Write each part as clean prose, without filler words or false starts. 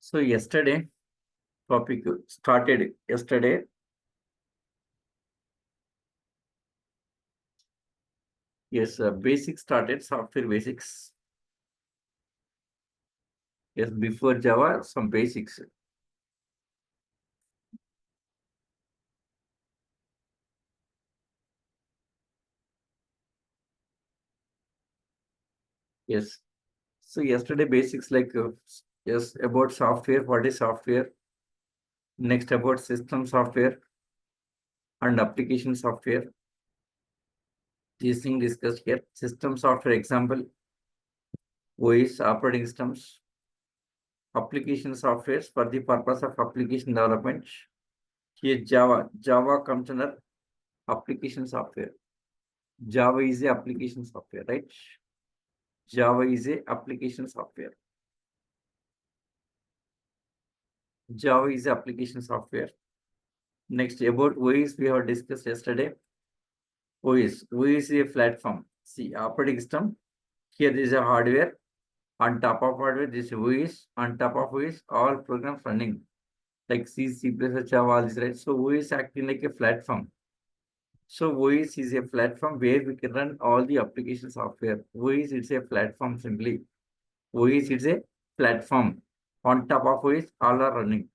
So yesterday, topic started yesterday. Yes, basics started, software basics. Yes, before Java, some basics. Yes. So yesterday basics yes, about software, what is software? Next about system software and application software. These things discussed here. System software example, OS, operating systems, application softwares for the purpose of application development. Here Java. Java comes under application software. Java is a application software, right? Java is a application software. Java is application software. Next, about OS, we have discussed yesterday. OS is a platform. See, operating system. Here is a hardware. On top of hardware, this OS. On top of OS, all programs running. Like C, C++, Java, all this, right? So OS acting like a platform. So OS is a platform where we can run all the application software. OS is a platform simply. OS is a platform. On top of OS, all are running.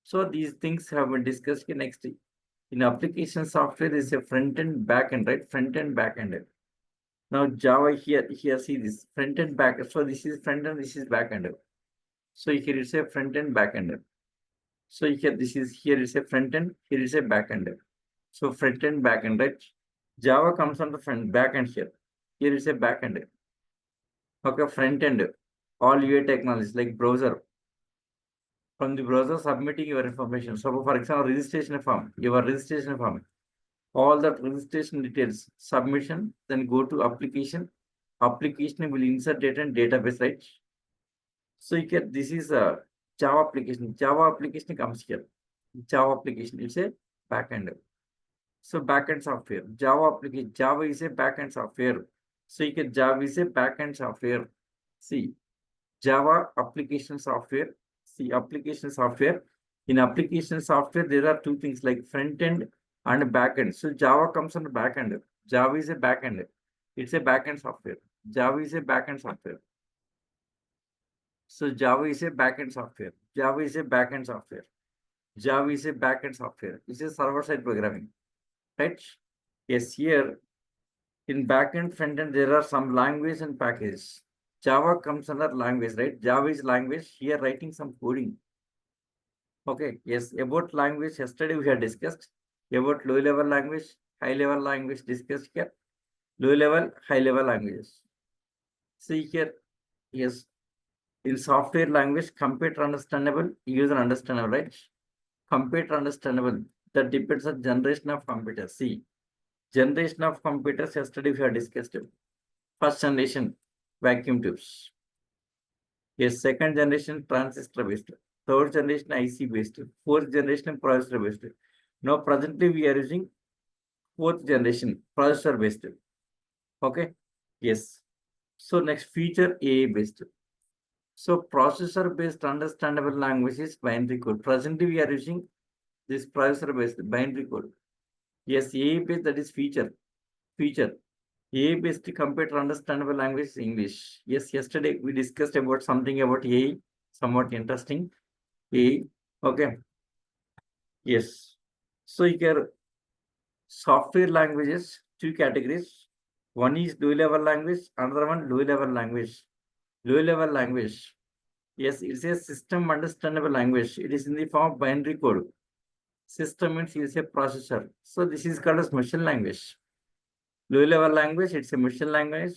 So these things have been discussed next. In application software is a front end, back end, right? Front end, back end. Now Java here see this front end, back end. So this is front end, this is back end. So here is a front end, back end. So here is a front end, here is a back end. So front end, back end, right? Java comes on the front, back end here. Here is a back end. Okay, front end. All UI technologies like browser, from the browser submitting your information. So for example, your registration form, all the registration details, submission, then go to application. Application will insert data in database, right? So you get this is a Java application. Java application comes here. Java application, it's a backend. So backend software. Java application, Java is a backend software. So you get Java is a backend software. See, Java application software. See, application software. In application software, there are two things like front end and back end. So Java comes on the back end. Java is a back end. It's a backend software. Java is a backend software. So Java is a backend software. Java is a backend software. Java is a backend software. This is server-side programming, right? Yes, here in backend, front end, there are some language and packages. Java comes under language, right? Java is language. Here writing some coding. Okay, yes, about language, yesterday we had discussed about low-level language, high-level language discussed here. Low-level, high-level languages. See here, yes, in software language, computer understandable, user understandable, right? Computer understandable, that depends on generation of computers. See, generation of computers, yesterday we have discussed it. First generation, vacuum tubes. Yes, second generation, transistor based. Third generation, IC based. Fourth generation, processor based. Now, presently, we are using fourth generation, processor based. Okay. Yes. So, next feature, AI based. So, processor based understandable language is binary code. Presently, we are using this processor based binary code. Yes, AI based, that is feature. Feature. AI based computer understandable language is English. Yes, yesterday we discussed about something about AI, somewhat interesting. AI. Okay. Yes. So here software languages, two categories. One is low-level language, another one low-level language. Low-level language. Yes, it's a system understandable language. It is in the form of binary code. System means it's a processor. So this is called as machine language. Low-level language, it's a machine language.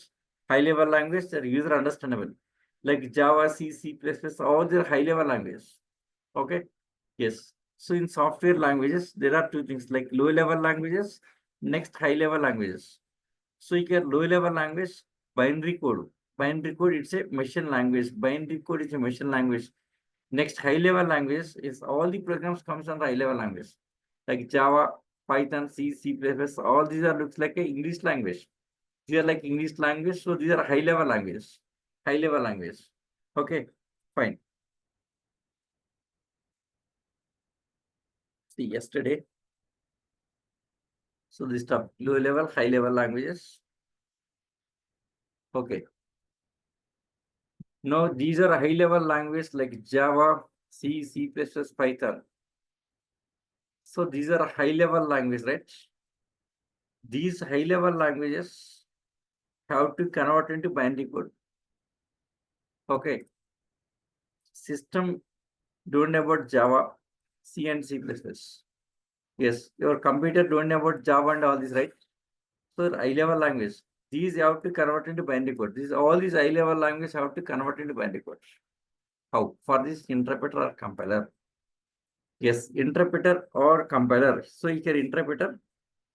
High-level language, they're user understandable. Like Java, C, C++, all they're high-level languages. Okay. Yes. So in software languages, there are two things like low-level languages, next high-level languages. So you get low-level language, binary code. Binary code, it's a machine language. Binary code is a machine language. Next high-level language is all the programs comes under high-level language. Like Java, Python, C, C++, all these are looks like a English language. These are like English language, so these are high-level languages. High-level language. Okay, fine. See yesterday. So this stuff, low level, high level languages. Okay. Now these are high level languages like Java, C, C++, Python. So these are high level languages, right? These high level languages have to convert into binary code. Okay. System don't know about Java, C and C++. Yes, your computer don't know about Java and all this, right? So high level language. These have to convert into binary code. All these high level languages have to convert into binary code. How? For this interpreter or compiler. Yes, interpreter or compiler. So here interpreter.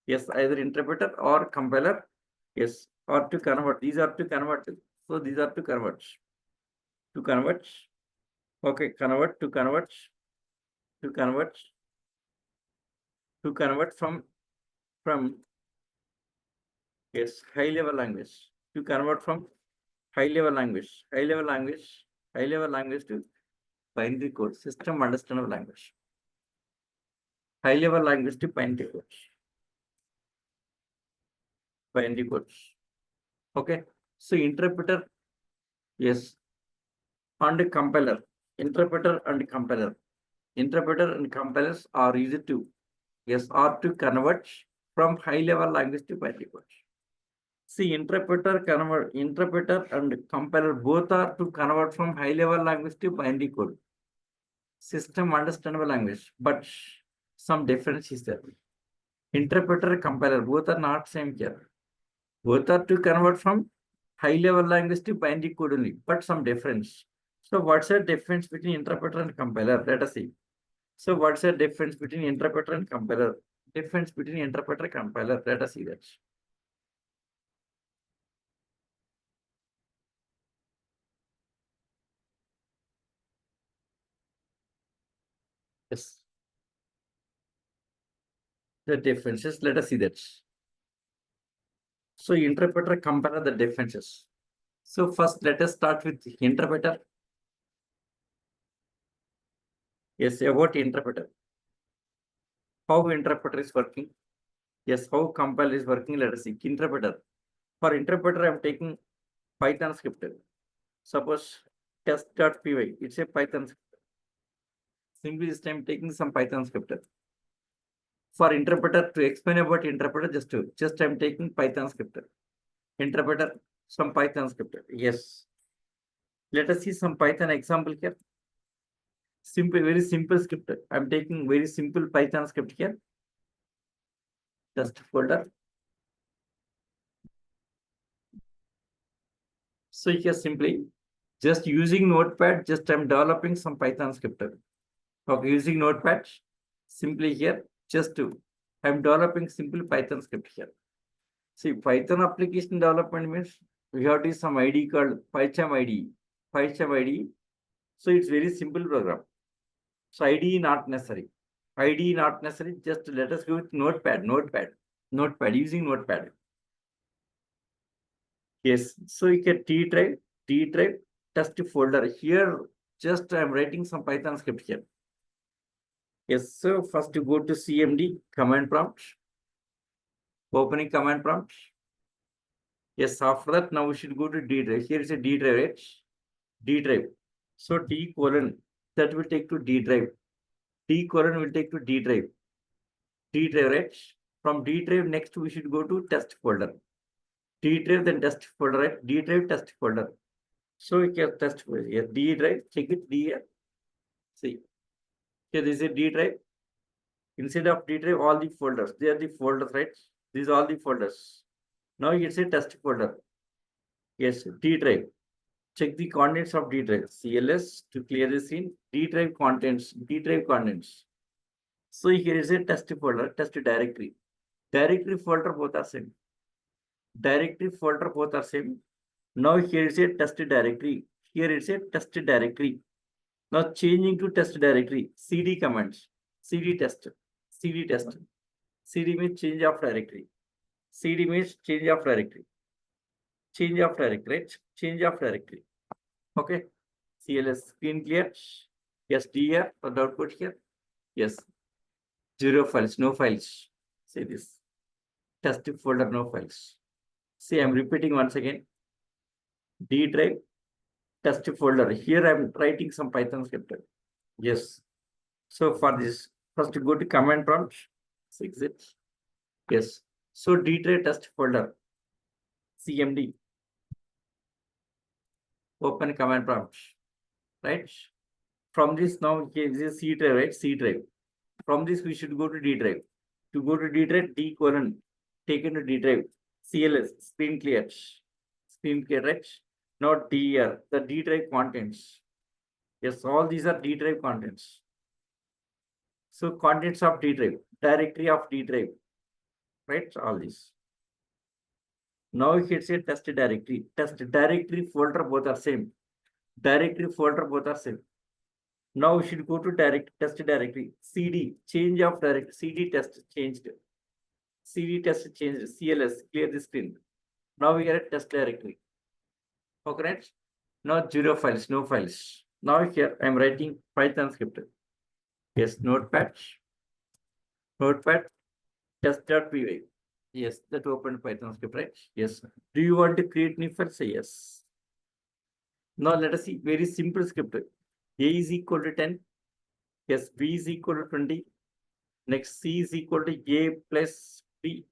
Yes, either interpreter or compiler. Yes, or to convert. These are to convert. So these are to convert. To convert. Okay, convert to convert. To convert. To convert from yes, high level language. To convert from high level language. High level language. High level language to binary code. System understandable language. High level language to binary code. Binary codes. Okay. So interpreter, yes, and compiler. Interpreter and compiler. Interpreter and compilers are used to, yes, are to convert from high level language to binary code. See, interpreter and compiler both are to convert from high level language to binary code. System understandable language, but some difference is there. Interpreter, compiler, both are not same here. Both are to convert from high level language to binary code only, but some difference. So what's the difference between interpreter and compiler? Let us see. So what's the difference between interpreter and compiler? Difference between interpreter and compiler. Let us see that. Yes. The differences. Let us see that. So interpreter, compiler, the differences. So first, let us start with interpreter. Yes, about interpreter. How interpreter is working? Yes, how compiler is working? Let us see. Interpreter. For interpreter, I'm taking Python script. Suppose test.py. It's a Python script. Simply this time taking some Python script. For interpreter, to explain about interpreter, just I'm taking Python script. Interpreter, some Python script. Yes. Let us see some Python example here. Simple, very simple script. I'm taking very simple Python script here. Just folder. So here simply just using Notepad, just I'm developing some Python script. Okay, using Notepad, simply here, I'm developing simple Python script here. See, Python application development means we have to use some ID called PyCharm ID. PyCharm ID. So it's very simple program. So ID not necessary. ID not necessary. Just let us go with Notepad, using Notepad. Yes. So you can D drive, test folder. Here, just I'm writing some Python script here. Yes. So first you go to CMD, command prompt. Opening command prompt. Yes, after that, now we should go to D drive. Here is a D drive, right? D drive. So D colon, that will take to D drive. D colon will take to D drive. D drive, right? From D drive, next we should go to test folder. D drive, then test folder, right? D drive, test folder. So we can test here. D drive, check it D here. See, here this is a D drive. Instead of D drive, all the folders. They are the folders, right? These are all the folders. Now it's a test folder. Yes, D drive. Check the contents of D drive. CLS to clear the scene. D drive contents. D drive contents. So here is a test folder, test directory. Directory folder both are same. Directory folder both are same. Now here is a test directory. Here is a test directory. Now changing to test directory. CD commands. CD test. CD test. CD means change of directory. CD means change of directory. Change of directory, right? Change of directory. Okay. CLS screen clear. Yes, D here for the output here. Yes. Zero files, no files. See this. Test folder, no files. See, I'm repeating once again. D drive, test folder. Here I'm writing some Python script. Yes. So for this, first go to command prompt. Exit. Yes. So D drive test folder. CMD. Open command prompt. Right. From this now, here is C drive, right? C drive. From this, we should go to D drive. To go to D drive, D colon, taken to D drive. CLS, screen clear. Screen clear, right? Not DER, the D drive contents. Yes, all these are D drive contents. So contents of D drive, directory of D drive, right? All these. Now it's a test directory. Test directory folder both are same. Directory folder both are same. Now we should go to test directory. CD, change of directory. CD test changed. CD test changed. CLS, clear the screen. Now we get a test directory. Okay, right? Now zero files, no files. Now here I'm writing Python script. Yes, notepad, test.py. Yes, that opened Python script, right? Yes. Do you want to create new file? Say yes. Now let us see very simple script. A is equal to 10. Yes, B is equal to 20. Next, C is equal to A plus B.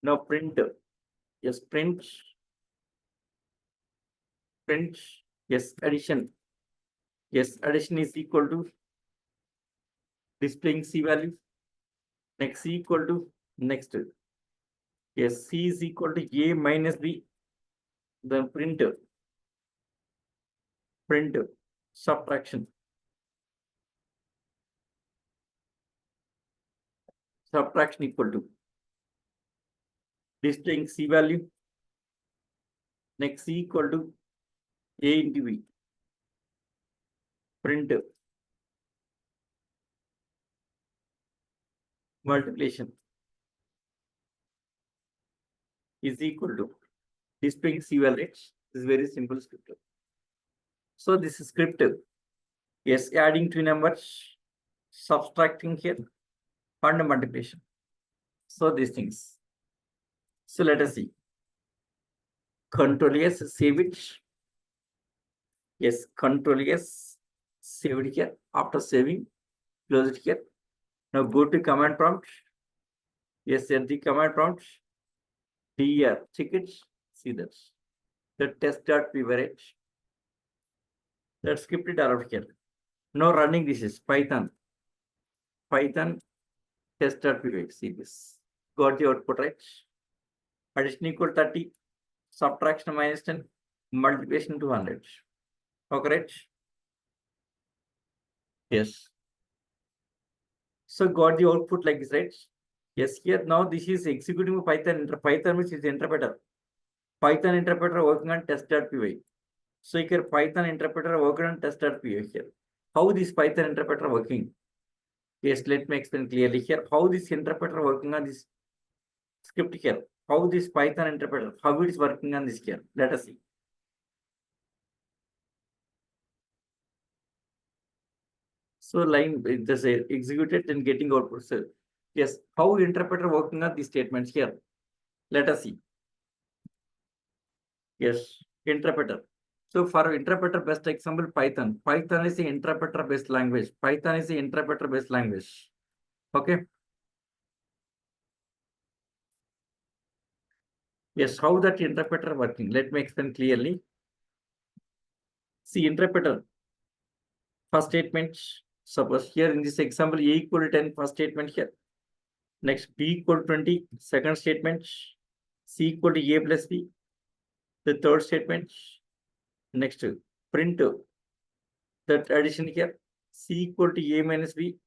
Now print. Yes, print. Yes, addition. Yes, addition is equal to displaying C value. Next, C equal to next. Yes, C is equal to A minus B. Then print subtraction. Subtraction equal to displaying C value. Next, C equal to A into B. Print multiplication is equal to displaying C value. This is very simple script. So this is script. Yes, adding two numbers, subtracting here, and multiplication. So these things. So let us see. Control S, save it. Yes, Control S, save it here. After saving, close it here. Now go to command prompt. Yes, at the command prompt. Here, check it. See that. The test.py, right? Let's skip it around here. Now running this is Python. Python test.py. See this. Got the output, right? Addition equal 30. Subtraction minus 10. Multiplication 200. Okay, right? Yes. So got the output like this, right? Yes, here now this is executing Python. Python which is interpreter. Python interpreter working on test.py. So here Python interpreter working on test.py here. How this Python interpreter working? Yes, let me explain clearly here. How this interpreter working on this script here? How this Python interpreter, how it is working on this here? Let us see. So line just executed and getting output. So yes, how interpreter working on these statements here? Let us see. Yes, interpreter. So for interpreter best example, Python. Python is the interpreter based language. Python is the interpreter based language. Okay. Yes, how that interpreter working? Let me explain clearly. See, interpreter. First statement. Suppose here in this example, A equal to 10, first statement here. Next, B equal to 20, second statement. C equal to A plus B, the third statement. Next, print that addition here. C equal to A minus B.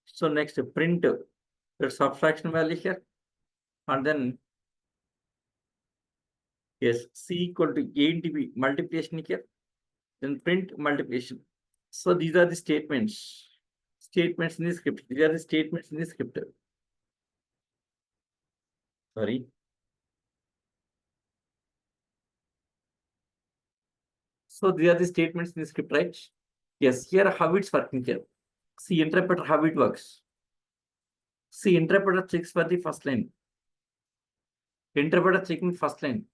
So next, print the subtraction value here. And then, yes, C equal to A into B, multiplication here. Then print multiplication. So these are the statements. Statements in the script. These are the statements in the script. Sorry. So these are the statements in the script, right? Yes, here how it's working here. See, interpreter how it works. See, interpreter checks for the first line. Interpreter checking first line.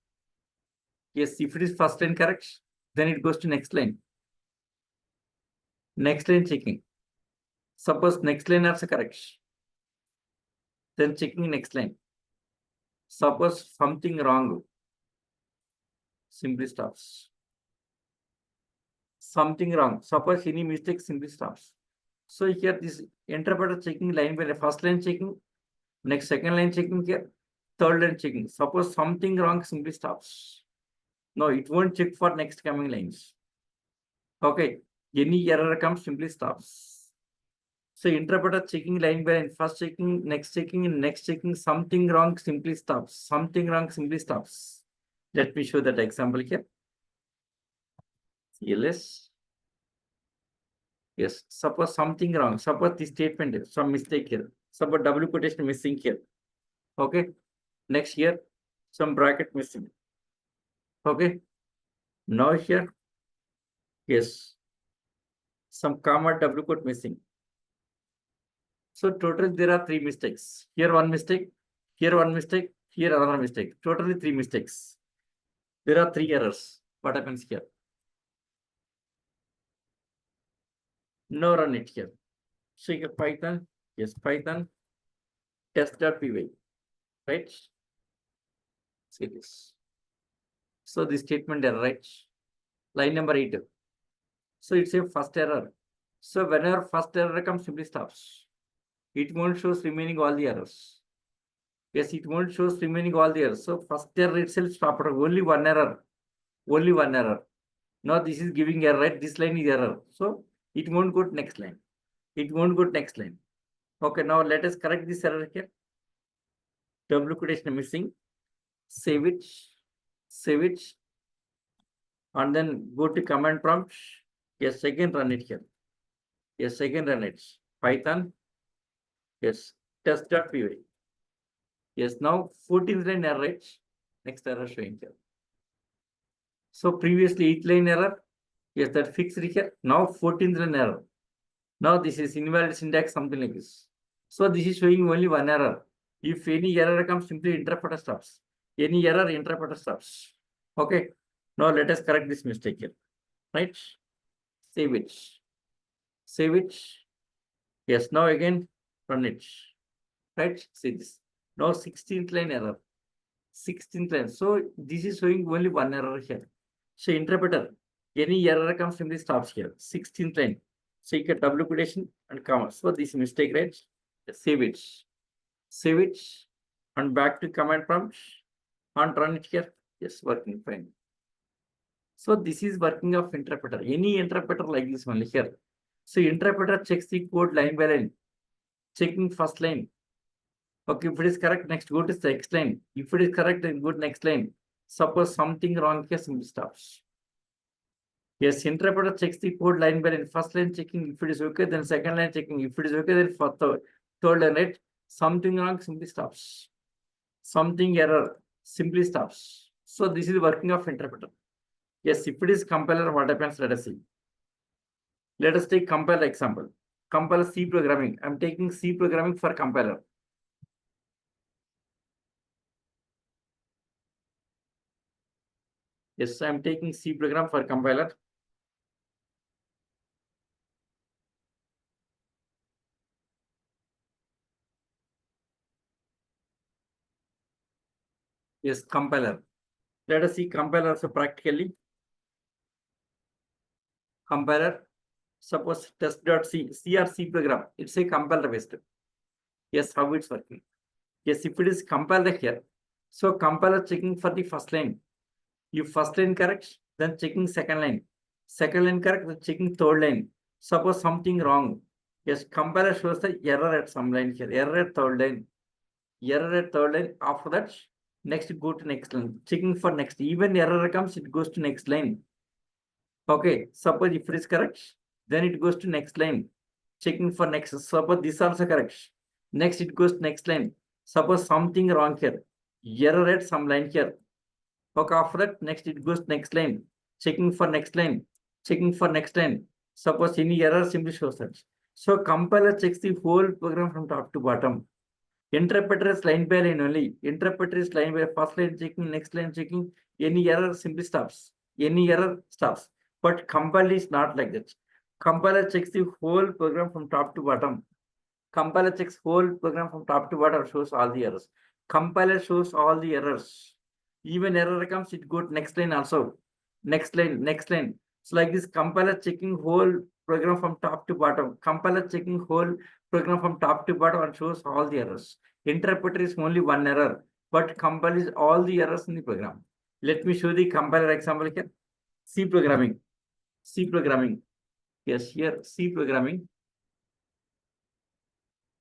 Yes, if it is first line correct, then it goes to next line. Next line checking. Suppose next line also correct. Then checking next line. Suppose something wrong. Simply stops. Something wrong. Suppose any mistake, simply stops. So here this interpreter checking line by first line checking, next second line checking here, third line checking. Suppose something wrong, simply stops. No, it won't check for next coming lines. Okay, any error comes, simply stops. So interpreter checking line by line, first checking, next checking, and next checking, something wrong, simply stops. Something wrong, simply stops. Let me show that example here. CLS. Yes, suppose something wrong. Suppose this statement, some mistake here. Suppose W quotation missing here. Okay. Next here, some bracket missing. Okay. Now here, yes, some comma W quote missing. So total there are 3 mistakes. Here one mistake, here one mistake, here another mistake. Totally 3 mistakes. There are 3 errors. What happens here? No run it here. So here Python, yes, Python test.py, right? See this. So this statement error, right? Line number 8. So it's a first error. So whenever first error comes, simply stops. It won't show remaining all the errors. Yes, it won't show remaining all the errors. So first error itself stopped. Only one error. Only one error. Now this is giving error, right? This line is error. So it won't go to next line. It won't go to next line. Okay, now let us correct this error here. W quotation missing. Save it. Save it. And then go to command prompt. Yes, again run it here. Yes, again run it. Python. Yes, test.py. Yes, now 14th line error, right? Next error showing here. So previously 8th line error. Yes, that fixed here. Now 14th line error. Now this is invalid syntax, something like this. So this is showing only one error. If any error comes, simply interpreter stops. Any error, interpreter stops. Okay. Now let us correct this mistake here. Right? Save it. Save it. Yes, now again run it. Right? See this. Now 16th line error. 16th line. So this is showing only one error here. So interpreter, any error comes, simply stops here. 16th line. So you get W quotation and comma. So this mistake, right? Save it. Save it. And back to command prompt. And run it here. Yes, working fine. So this is working of interpreter. Any interpreter like this only here. So interpreter checks the code line by line. Checking first line. Okay, if it is correct, next go to the next line. If it is correct, then go to next line. Suppose something wrong here, simply stops. Yes, interpreter checks the code line by line. First line checking, if it is okay, then second line checking. If it is okay, then for third line, right? Something wrong, simply stops. Something error, simply stops. So this is working of interpreter. Yes, if it is compiler, what happens? Let us see. Let us take compiler example. Compiler C programming. I'm taking C programming for compiler. Yes, I'm taking C program for compiler. Yes, compiler. Let us see compiler also practically. Compiler. Suppose test.c, C or C program. It's a compiler based. Yes, how it's working. Yes, if it is compiler here. So compiler checking for the first line. If first line correct, then checking second line. Second line correct, then checking third line. Suppose something wrong. Yes, compiler shows the error at some line here. Error at third line. Error at third line. After that, next go to next line. Checking for next. Even error comes, it goes to next line. Okay. Suppose if it is correct, then it goes to next line. Checking for next. Suppose this also correct. Next it goes to next line. Suppose something wrong here. Error at some line here. Okay. After that, next it goes to next line. Checking for next line. Checking for next line. Suppose any error, simply shows that. So compiler checks the whole program from top to bottom. Interpreter is line by line only. Interpreter is line by first line checking, next line checking. Any error simply stops. Any error stops. But compiler is not like that. Compiler checks the whole program from top to bottom. Compiler checks whole program from top to bottom, shows all the errors. Compiler shows all the errors. Even error comes, it goes next line also. Next line, next line. So like this, compiler checking whole program from top to bottom. Compiler checking whole program from top to bottom and shows all the errors. Interpreter is only one error, but compiles all the errors in the program. Let me show the compiler example here. C programming. C programming. Yes, here C programming.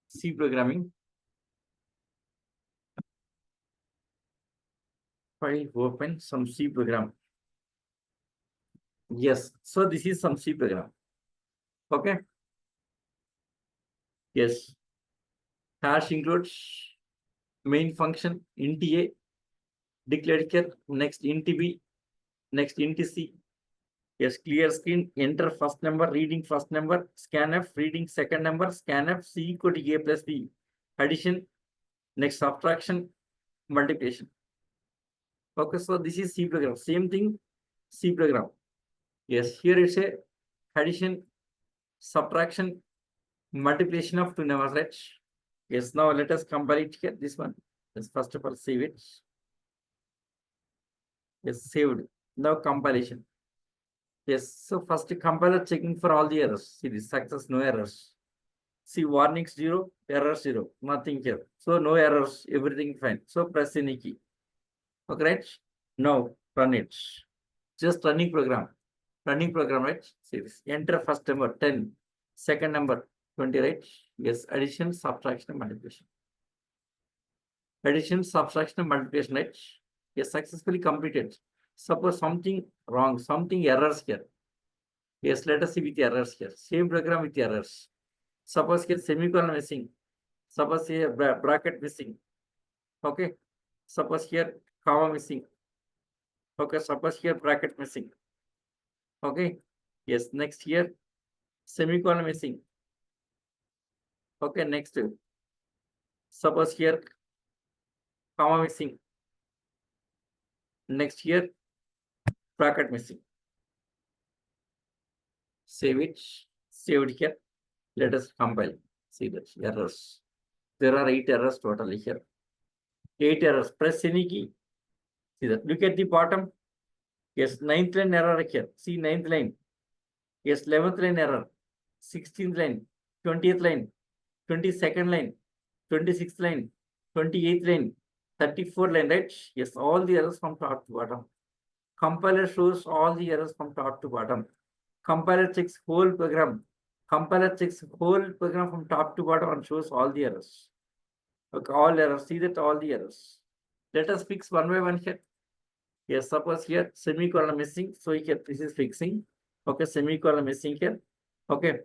C programming. File open some C program. Yes, so this is some C program. Okay. Yes. Hash includes main function int a, declared here, next int b, next int c. Yes, clear screen, enter first number, reading first number, scanf, reading second number, scanf, c equal to a plus b. Addition, next subtraction, multiplication. Okay, so this is C program. Same thing, C program. Yes, here it's a addition, subtraction, multiplication of two numbers, right? Yes, now let us compile it here. This one. Let's first of all save it. Yes, saved. Now compilation. Yes, so first compiler checking for all the errors. See this success, no errors. See warnings 0, error 0, nothing here. So no errors, everything fine. So press any key. Okay, right? Now run it. Just running program. Running program, right? See this. Enter first number 10, second number 20, right? Yes, addition, subtraction, multiplication. Addition, subtraction, multiplication, right? Yes, successfully completed. Suppose something wrong, something errors here. Yes, let us see with errors here. Same program with errors. Suppose here semicolon missing. Suppose here bracket missing. Okay. Suppose here comma missing. Okay. Suppose here bracket missing. Okay. Yes. Next here semicolon missing. Okay. Next. Suppose here comma missing. Next here bracket missing. Save it. Save it here. Let us compile. See that errors. There are 8 errors totally here. 8 errors. Press any key. See that. Look at the bottom. Yes, 9th line error here. See 9th line. Yes, 11th line error. 16th line. 20th line. 22nd line. 26th line. 28th line. 34th line, right? Yes, all the errors from top to bottom. Compiler shows all the errors from top to bottom. Compiler checks whole program. Compiler checks whole program from top to bottom and shows all the errors. Okay, all errors. See that all the errors. Let us fix one by one here. Yes, suppose here semicolon missing. So here this is fixing. Okay, semicolon missing here. Okay.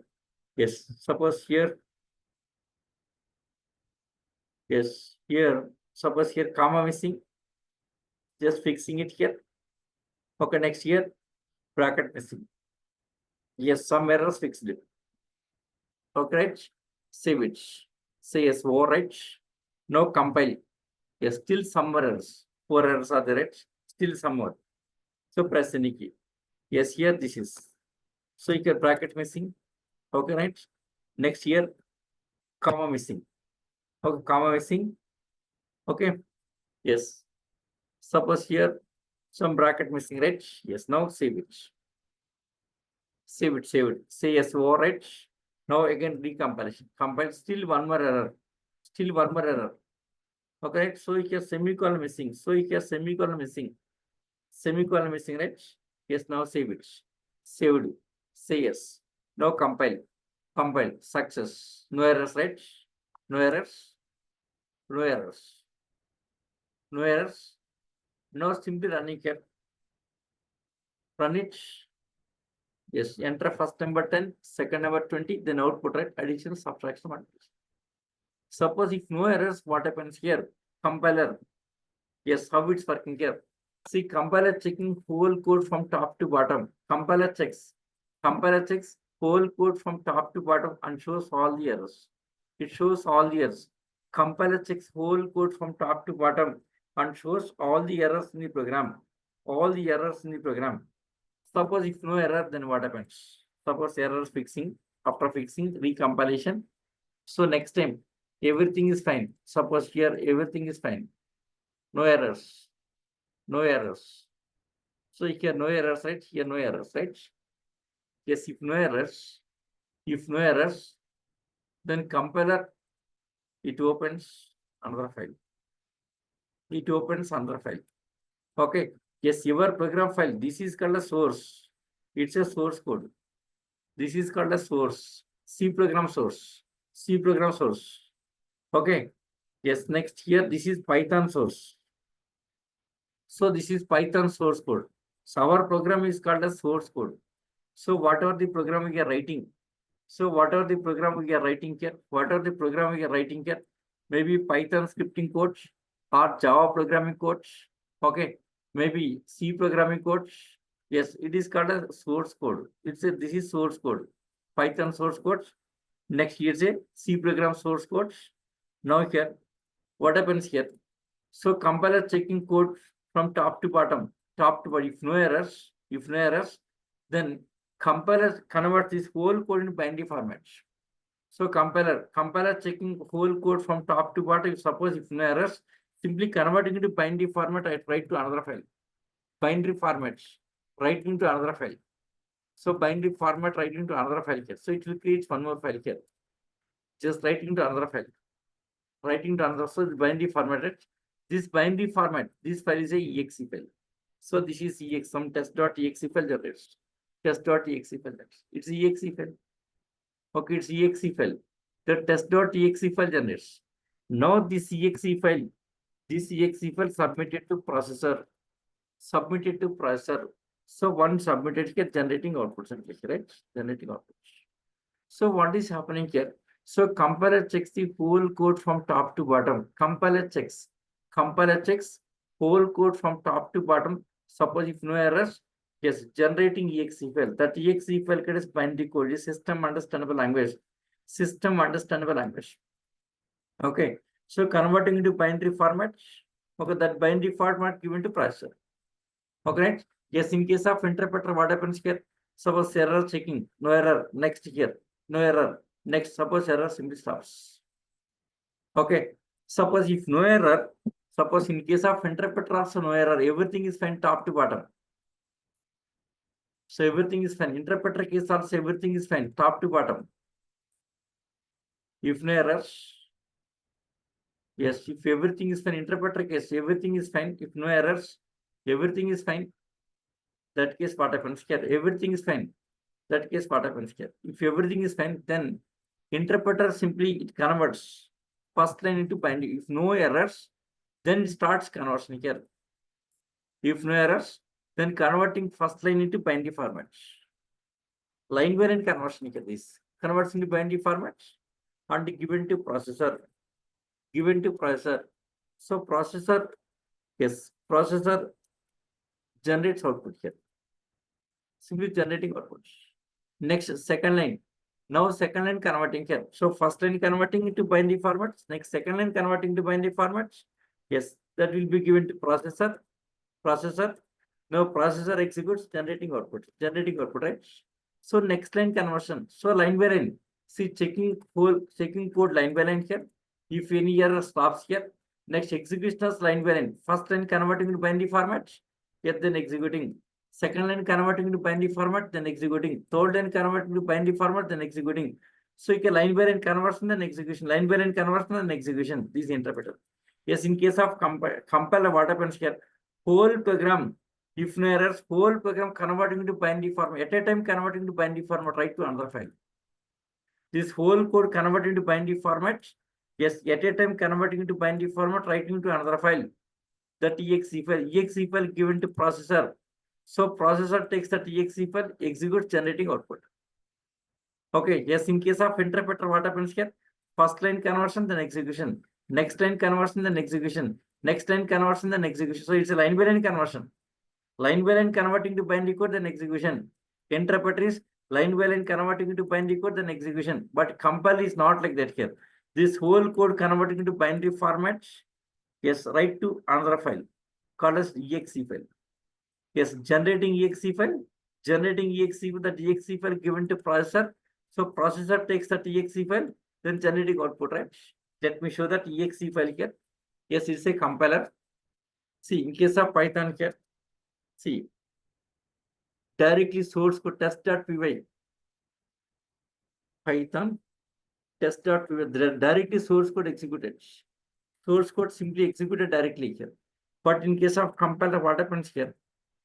Yes, suppose here. Yes, here. Suppose here comma missing. Just fixing it here. Okay, next here bracket missing. Yes, some errors fixed it. Okay, right? Save it. Say yes, overwrite. Now compile. Yes, still some errors. 4 errors are there, right? Still some more. So press any key. Yes, here this is. So you get bracket missing. Okay, right? Next here, comma missing. Okay, comma missing. Okay. Yes. Suppose here some bracket missing, right? Yes. Now save it. Save it. Save it. Say yes, overwrite. Now again recompilation. Compile. Still one more error. Still one more error. Okay, right? So you have semicolon missing. So you have semicolon missing. Semicolon missing, right? Yes, now save it. Saved. Say yes. Now compile. Compile. Success. No errors, right? No errors. No errors. No errors. Now simply running here. Run it. Yes, enter first number 10, second number 20, then output, right? Addition, subtraction, multiplication. Suppose if no errors, what happens here? Compiler. Yes, how it's working here. See, compiler checking whole code from top to bottom. Compiler checks. Compiler checks whole code from top to bottom and shows all the errors. It shows all the errors. compiler checks whole code from top to bottom and shows all the errors in the program. All the errors in the program. Suppose if no error, then what happens? Suppose errors fixing, after fixing, recompilation. So next time, everything is fine. Suppose here, everything is fine. No errors. No errors. So here, no errors, right? Here, no errors, right? Yes, if no errors, then compiler, it opens another file. It opens another file. Okay. Yes, your program file. This is called a source. It's a source code. This is called a source. C program source. C program source. Okay. Yes, next here, this is Python source. So this is Python source code. So our program is called a source code. So whatever the program we are writing, whatever the program we are writing here, maybe Python scripting code or Java programming code, okay, maybe C programming code. Yes, it is called a source code. This is source code, Python source code. Next here is a C program source code. Now here, what happens here? So compiler checking code from top to bottom. If no errors, then compiler converts this whole code into binary format. So compiler checking whole code from top to bottom. Suppose if no errors, simply converting into binary format, I write to another file. Binary format, write into another file. So binary format, write into another file here. So it will create one more file here. Just write into another file. So the binary formatted. This binary format, this file is a exe file. So this is exe, some test.exe file generates. Test.exe file. It's exe file. Okay, it's exe file. The test.exe file generates. Now this exe file submitted to processor. So one submitted get generating outputs, right? Generating outputs. So what is happening here? So compiler checks the whole code from top to bottom. Compiler checks whole code from top to bottom. Suppose if no errors, yes, generating exe file. That exe file is binary code, is system understandable language. Okay. So converting into binary format. Okay, that binary format given to processor. Okay, right? Yes, in case of interpreter, what happens here? Suppose error checking, no error. Next here, no error. Next, suppose error simply stops. Okay. Suppose if no error, suppose in case of interpreter also no error, everything is fine top to bottom. So everything is fine. Interpreter case also everything is fine top to bottom. If no errors, yes, if everything is fine, interpreter case, everything is fine. If no errors, everything is fine. That case what happens here? Everything is fine. That case what happens here? If everything is fine, then interpreter simply it converts first line into binary. If no errors, then it starts conversion here. If no errors, then converting first line into binary format. Line variant conversion here is converts into binary format and given to processor. So processor, yes, processor generates output here. Simply generating output. Next, second line. Now second line converting here. So first line converting into binary formats. Next, second line converting to binary formats. Yes, that will be given to processor. Now processor executes generating output, right? So next line conversion. So line by line. See checking code line by line here. If any error stops here, next execution is line by line. First line converting to binary format, yet then executing. Second line converting to binary format, then executing. Third line converting to binary format, then executing. So you can line by line conversion, then execution. Line by line conversion, then execution. This is interpreter. Yes, in case of compiler, what happens here? Whole program, if no errors, whole program converting to binary format. At a time converting to binary format, write to another file. This whole code converting to binary format. Yes, at a time converting into binary format, writing to another file. That exe file given to processor. So processor takes that exe file, executes generating output. Okay, yes, in case of interpreter, what happens here? First line conversion, then execution. Next line conversion, then execution. Next line conversion, then execution. So it's a line by line conversion. Line by line converting to binary code, then execution. Interpreter is line by line converting into binary code, then execution. But compile is not like that here. This whole code converted into binary format. Yes, write to another file called as exe file. Yes, generating exe file, generating exe file, that exe file given to processor. So processor takes that exe file, then generating output, right? Let me show that exe file here. Yes, it's a compiler. See, in case of Python here, see, directly source code test.py, Python test.py, directly source code executed. Source code simply executed directly here. But in case of compiler, what happens here?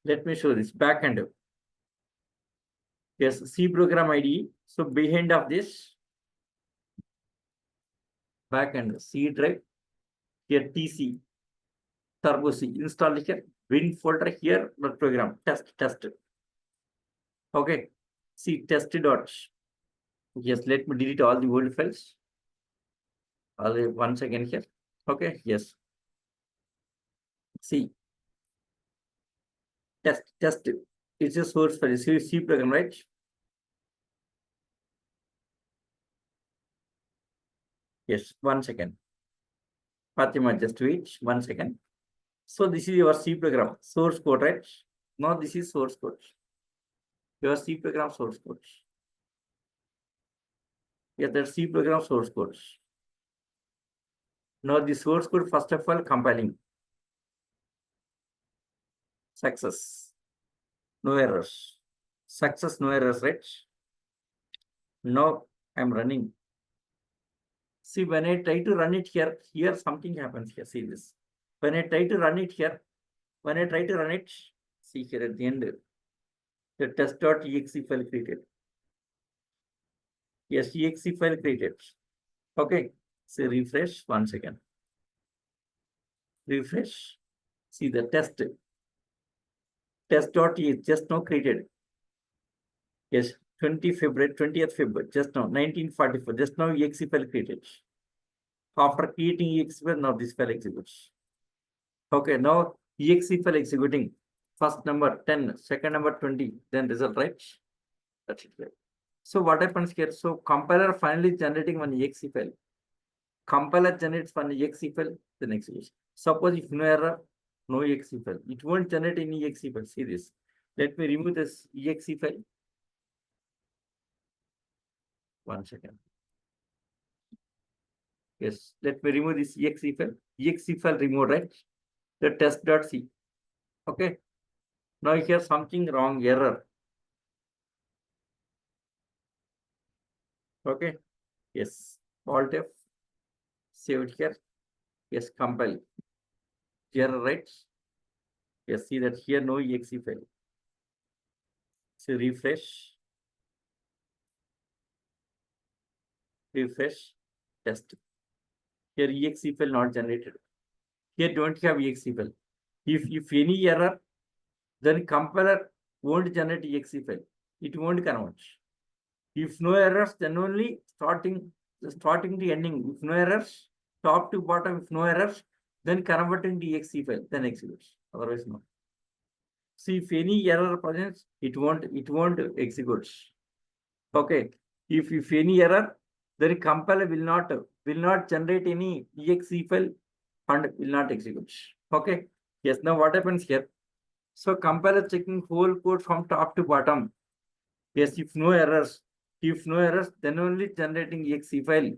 Let me show this backend. Yes, C program ID. So behind of this backend C drive, here TC, turbo C, install here, win folder here, the program, test. Okay, C test dot. Yes, let me delete all the old files. Once again here. Okay, yes. C test. It's a source file. C program, right? Yes, 1 second. Fatima, just wait 1 second. So this is your C program, source code, right? Now this is source code. Your C program source code. Yes, that's C program source code. Now the source code, first of all, compiling. Success. No errors. Success, no errors, right? Now I'm running. See, when I try to run it here something happens here. See this. When I try to run it here, see here at the end, the test.exe file created. Yes, exe file created. Okay. So refresh 1 second. Refresh. See the test.exe just now created. Yes, 20th February, just now, 1944, just now exe file created. After creating exe file, now this file executes. Okay, now exe file executing. First number 10, second number 20, then result, right? That's it, right? So what happens here? So compiler finally generating one exe file. Compiler generates one exe file, then executes. Suppose if no error, no exe file. It won't generate any exe file. See this. Let me remove this exe file. 1 second. Yes, let me remove this exe file. Exe file removed, right? The test.c. Okay. Now here something wrong, error. Okay. Yes. Alt F. Save it here. Yes, compile. Error, right? Yes, see that here no exe file. So refresh. Refresh. Test. Here exe file not generated. Here don't have exe file. If any error, then compiler won't generate exe file. It won't convert. If no errors, then only starting the ending. If no errors, top to bottom, if no errors, then converting the exe file, then executes. Otherwise, no. See, if any error presents, it won't execute. Okay. If any error, then compiler will not generate any exe file and will not execute. Okay. Yes. Now what happens here? So compiler checking whole code from top to bottom. Yes, if no errors, then only generating exe file,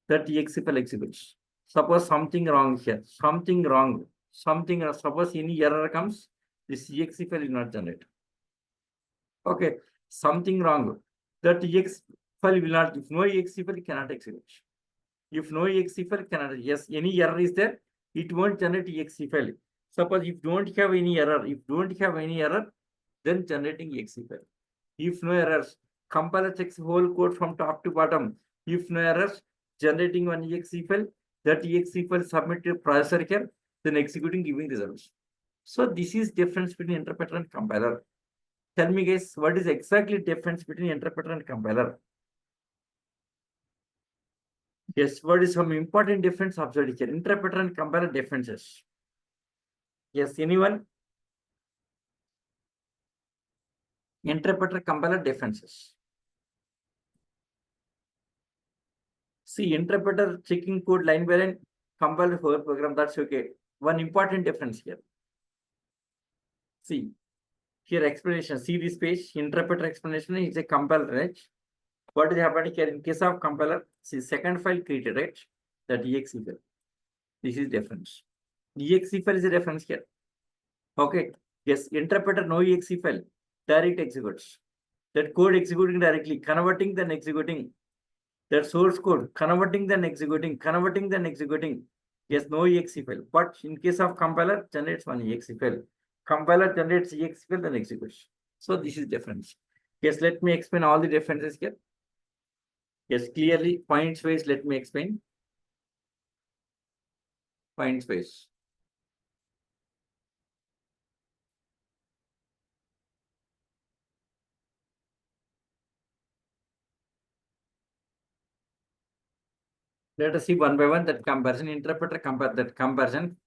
that exe file executes. Suppose something wrong here, suppose any error comes, this exe file will not generate. Okay, something wrong, that exe file will not, if no exe file cannot execute. If no exe file cannot, yes, any error is there, it won't generate exe file. Suppose if don't have any error, then generating exe file. If no errors, compiler checks whole code from top to bottom. If no errors, generating one exe file, that exe file submitted to processor here, then executing, giving results. So this is difference between interpreter and compiler. Tell me guys, what is exactly difference between interpreter and compiler? Yes, what is some important difference observed here? Interpreter and compiler differences. Yes, anyone? Interpreter compiler differences. See, interpreter checking code line by line, compile for program, that's okay. One important difference here. See, here explanation, see this page, interpreter explanation is a compiler, right? What is happening here in case of compiler? See, second file created, right? That exe file. This is difference. Exe file is a reference here. Okay. Yes, interpreter no exe file. Direct executes. That code executing directly, converting then executing. That source code, converting then executing, converting then executing. Yes, no exe file. But in case of compiler, generates one exe file. Compiler generates exe file, then executes. So this is difference. Yes, let me explain all the differences here. Yes, clearly, points wise, let me explain. Points wise. Let us see one by one that comparison. Interpreter compare that comparison.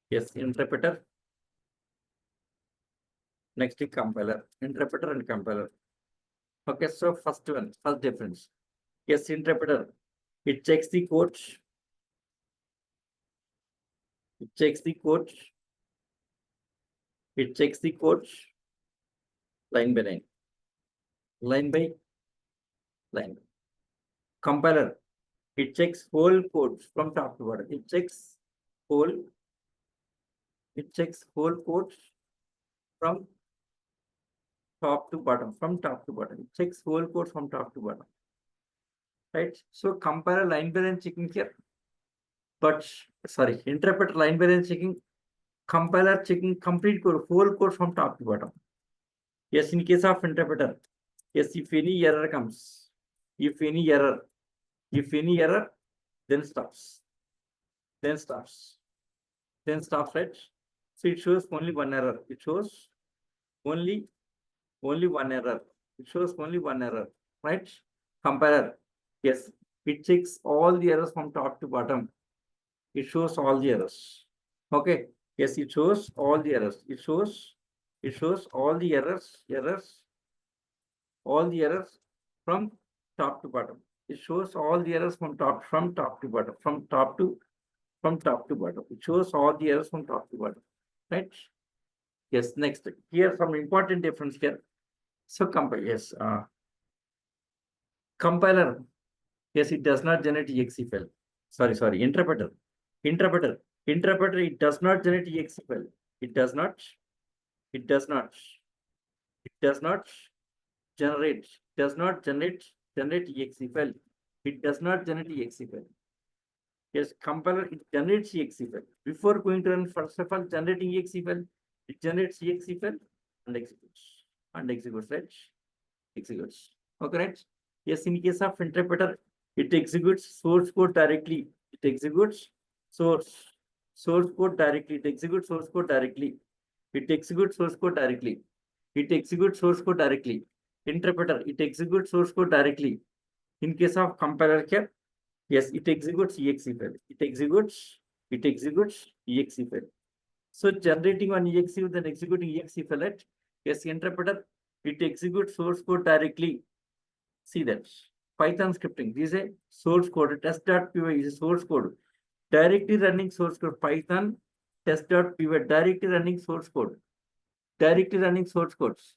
Yes, interpreter. Next is compiler. Interpreter and compiler. Okay, so first one, first difference. Yes, interpreter. It checks the code. It checks the code. It checks the code line by line. Line by line. Compiler. It checks whole code from top to bottom. It checks whole. It checks whole code from top to bottom. From top to bottom. It checks whole code from top to bottom. Right. So compiler line by line checking here. But sorry, interpreter line by line checking. Compiler checking complete code, whole code from top to bottom. Yes, in case of interpreter. Yes, if any error comes, if any error, then stops. Then stops. Then stops, right? So it shows only one error. It shows only one error. It shows only one error, right? Compiler. Yes, it checks all the errors from top to bottom. It shows all the errors. Okay. Yes, it shows all the errors. It shows all the all the errors from top to bottom. It shows all the errors from top to bottom, from top to bottom. It shows all the errors from top to bottom, right? Yes. Next, here some important difference here. So compile, yes, compiler. Yes, it does not generate exe file. Sorry, interpreter. Interpreter. It does not generate exe file. It does not generate exe file. It does not generate exe file. Yes, compiler, it generates exe file. Before going to run, first of all, generating exe file, it generates exe file and executes. Right? Executes. Okay, right? Yes, in case of interpreter, it executes source code directly. It executes source code directly. It executes source code directly. It executes source code directly. It executes source code directly. Interpreter, it executes source code directly. In case of compiler here, yes, it executes exe file. It executes exe file. So generating one exe then executing exe file, right? Yes, interpreter, it executes source code directly. See that. Python scripting. This is a source code. Test.py is a source code. Directly running source code. Python test.py directly running source code. Directly running source codes.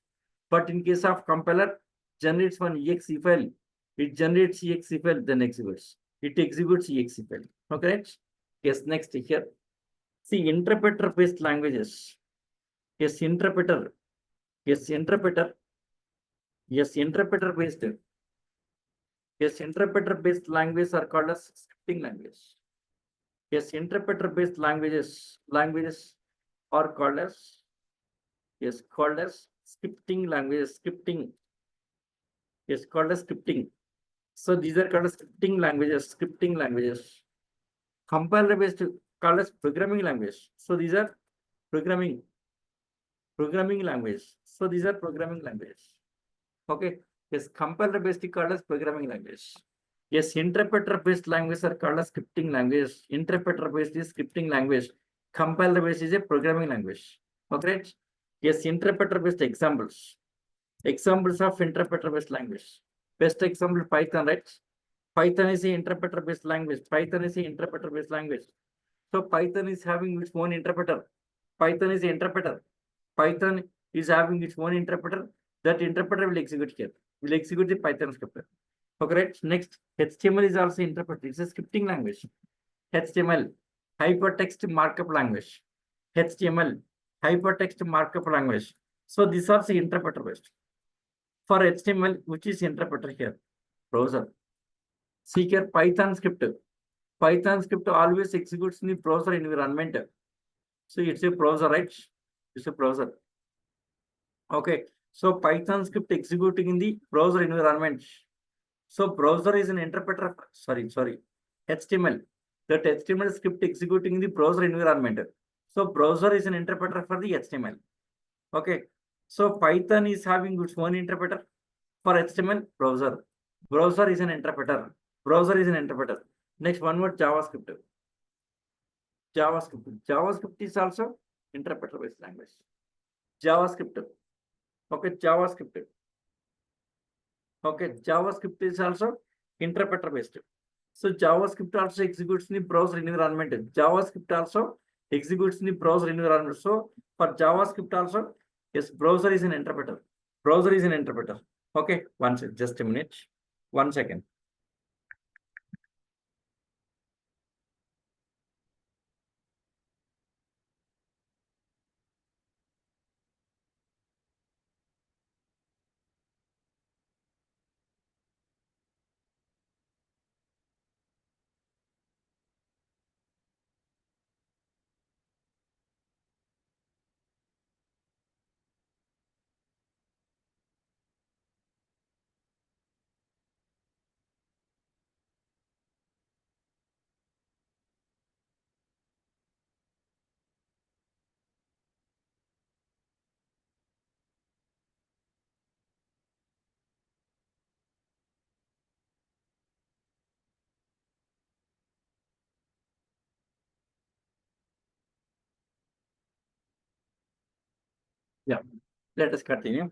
But in case of compiler, generates one exe file. It generates exe file, then executes. It executes exe file. Okay. Yes, next here. See, interpreter based languages. Yes, interpreter. Yes, interpreter. Yes, interpreter based. Yes, interpreter based languages are called as scripting language. Yes, interpreter based languages are called as scripting languages. Scripting. Yes, called as scripting. So these are called as scripting languages. Compiler based called as programming language. So these are programming language. So these are programming languages. Okay. Yes, compiler based called as programming language. Yes, interpreter based language are called as scripting language. Interpreter based is scripting language. Compiler based is a programming language. Okay. Yes, interpreter based examples. Examples of interpreter based language. Best example Python, right? Python is a interpreter-based language. Python is a interpreter-based language. So Python is having its own interpreter. Python is the interpreter. Python is having its own interpreter. That interpreter will execute here. Will execute the Python script. Okay, right? Next, HTML is also interpreter. It's a scripting language. HTML, hypertext markup language. HTML, hypertext markup language. So these are the interpreter based. For HTML, which is interpreter here? Browser. See here, Python script. Python script always executes in the browser environment. So it's a browser, right? It's a browser. Okay. So Python script executing in the browser environment. So browser is an interpreter. Sorry. HTML. That HTML script executing in the browser environment. So browser is an interpreter for the HTML. Okay. So Python is having its own interpreter for HTML browser. Browser is an interpreter. Browser is an interpreter. Next, one more JavaScript. JavaScript is also interpreter-based language. JavaScript. Okay, JavaScript. Okay, JavaScript is also interpreter-based. So JavaScript also executes in the browser environment. JavaScript also executes in the browser environment. So for JavaScript also, yes, browser is an interpreter. Browser is an interpreter. Okay, just a minute. 1 second. Yeah, let us continue.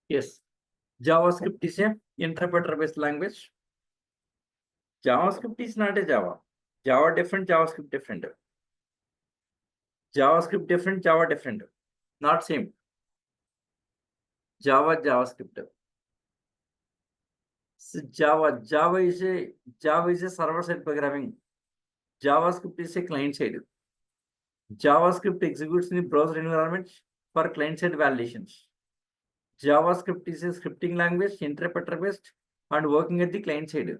Yes, JavaScript is a interpreter-based language. JavaScript is not a Java. Java different, JavaScript different. JavaScript different, Java different. Not same. JavaScript. So Java is a server-side programming. JavaScript is a client-side. JavaScript executes in the browser environment for client-side validations. JavaScript is a scripting language, interpreter-based, and working at the client side.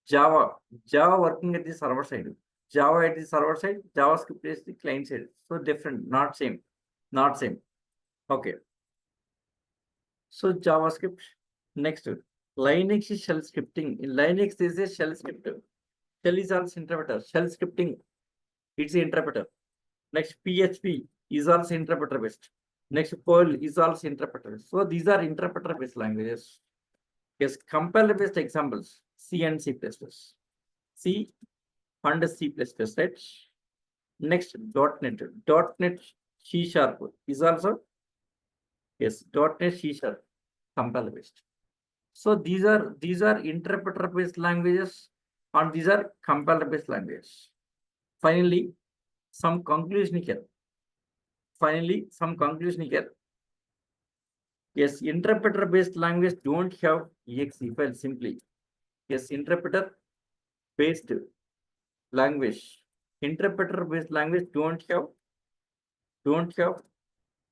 Java working at the server side. Java at the server side, JavaScript is the client side. So different, not same. Okay. So JavaScript. Next, Linux is shell scripting. In Linux, there is a shell script. Shell is also interpreter. Shell scripting, it's the interpreter. Next, PHP is also interpreter based. Next, Perl is also interpreter. So these are interpreter based languages. Yes, compiler based examples, C and C++. C and C++, right? Next, .NET. .NET C# is also, yes, .NET C# compiler based. So these are interpreter based languages and these are compiler based languages. Finally, some conclusion here. Yes, interpreter based language don't have exe file simply. Yes, interpreter based language don't have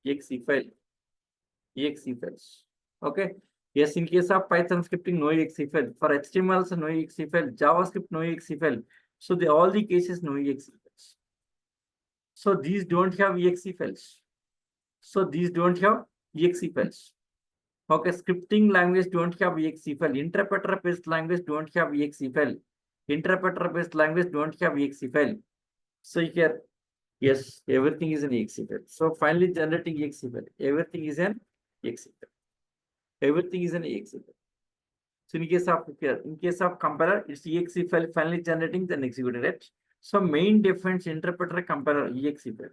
exe files. Okay. Yes, in case of Python scripting, no exe file. For HTML also no exe file. JavaScript no exe file. So all the cases no exe files. So these don't have exe files. Okay, scripting language don't have exe file. Interpreter based language don't have exe file. So here, yes, everything is an exe file. So finally generating exe file. Everything is an exe file. So in case of compiler, it's exe file finally generating then executing it. So main difference interpreter compiler exe file.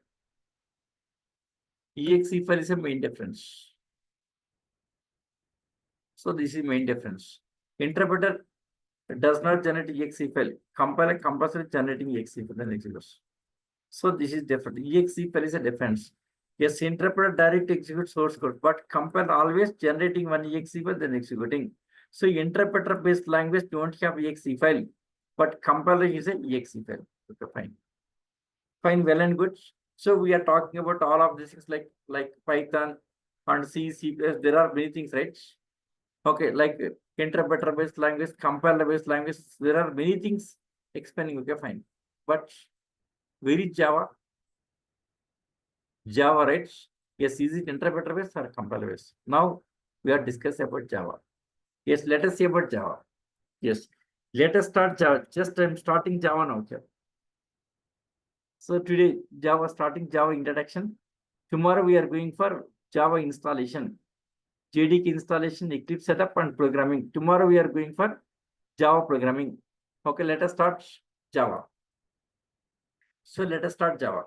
Exe file is a main difference. So this is main difference. Interpreter does not generate exe file. Compiler compulsory generating exe file then executes. So this is different. Exe file is a difference. Yes, interpreter direct execute source code, but compiler always generating one exe file then executing. So interpreter based language don't have exe file, but compiler is a exe file. Okay, fine. Fine, well and good. So we are talking about all of these things like Python and C, C++. There are many things, right? Okay, like interpreter based language, compiler based language. There are many things explaining. Okay, fine. But where is Java? Java, right? Yes, is it interpreter based or compiler based? Now we are discussing about Java. Yes, let us see about Java. Yes, let us start Java. Just I'm starting Java now. Okay. So today Java starting Java introduction. Tomorrow we are going for Java installation, JDK installation, Eclipse setup and programming. Tomorrow we are going for Java programming. Okay, let us start Java. So let us start Java.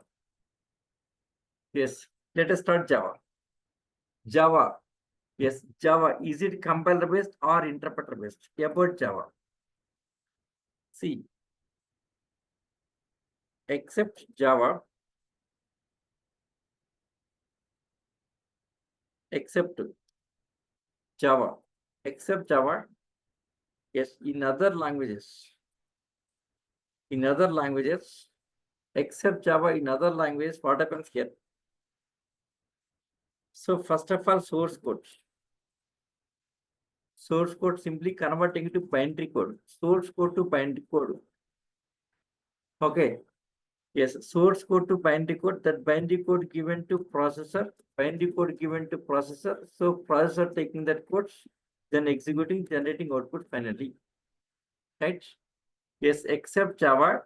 Yes, let us start Java. Java. Yes, Java. Is it compiler based or interpreter based? About Java. See, except Java, except Java, except Java. Yes, in other languages, except Java, in other languages, what happens here? So first of all, source code. Source code simply converting to binary code. Source code to binary code. Okay. Yes, source code to binary code. That binary code given to processor. Binary code given to processor. So processor taking that code, then executing, generating output finally. Right? Yes, except Java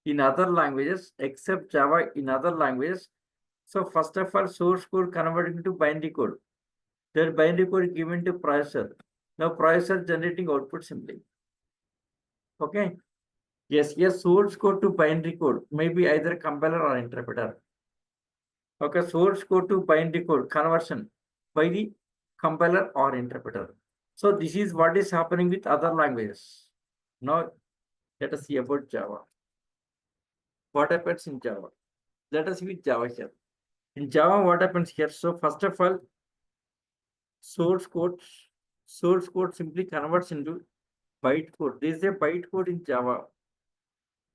in other languages. Except Java in other languages. So first of all, source code converting to binary code. That binary code given to processor. Now processor generating output simply. Okay. Yes, source code to binary code, maybe either compiler or interpreter. Okay, source code to binary code conversion by the compiler or interpreter. So this is what is happening with other languages. Now let us see about Java. What happens in Java? Let us see with Java here. In Java, what happens here? So first of all, source code simply converts into byte code. This is a byte code in Java.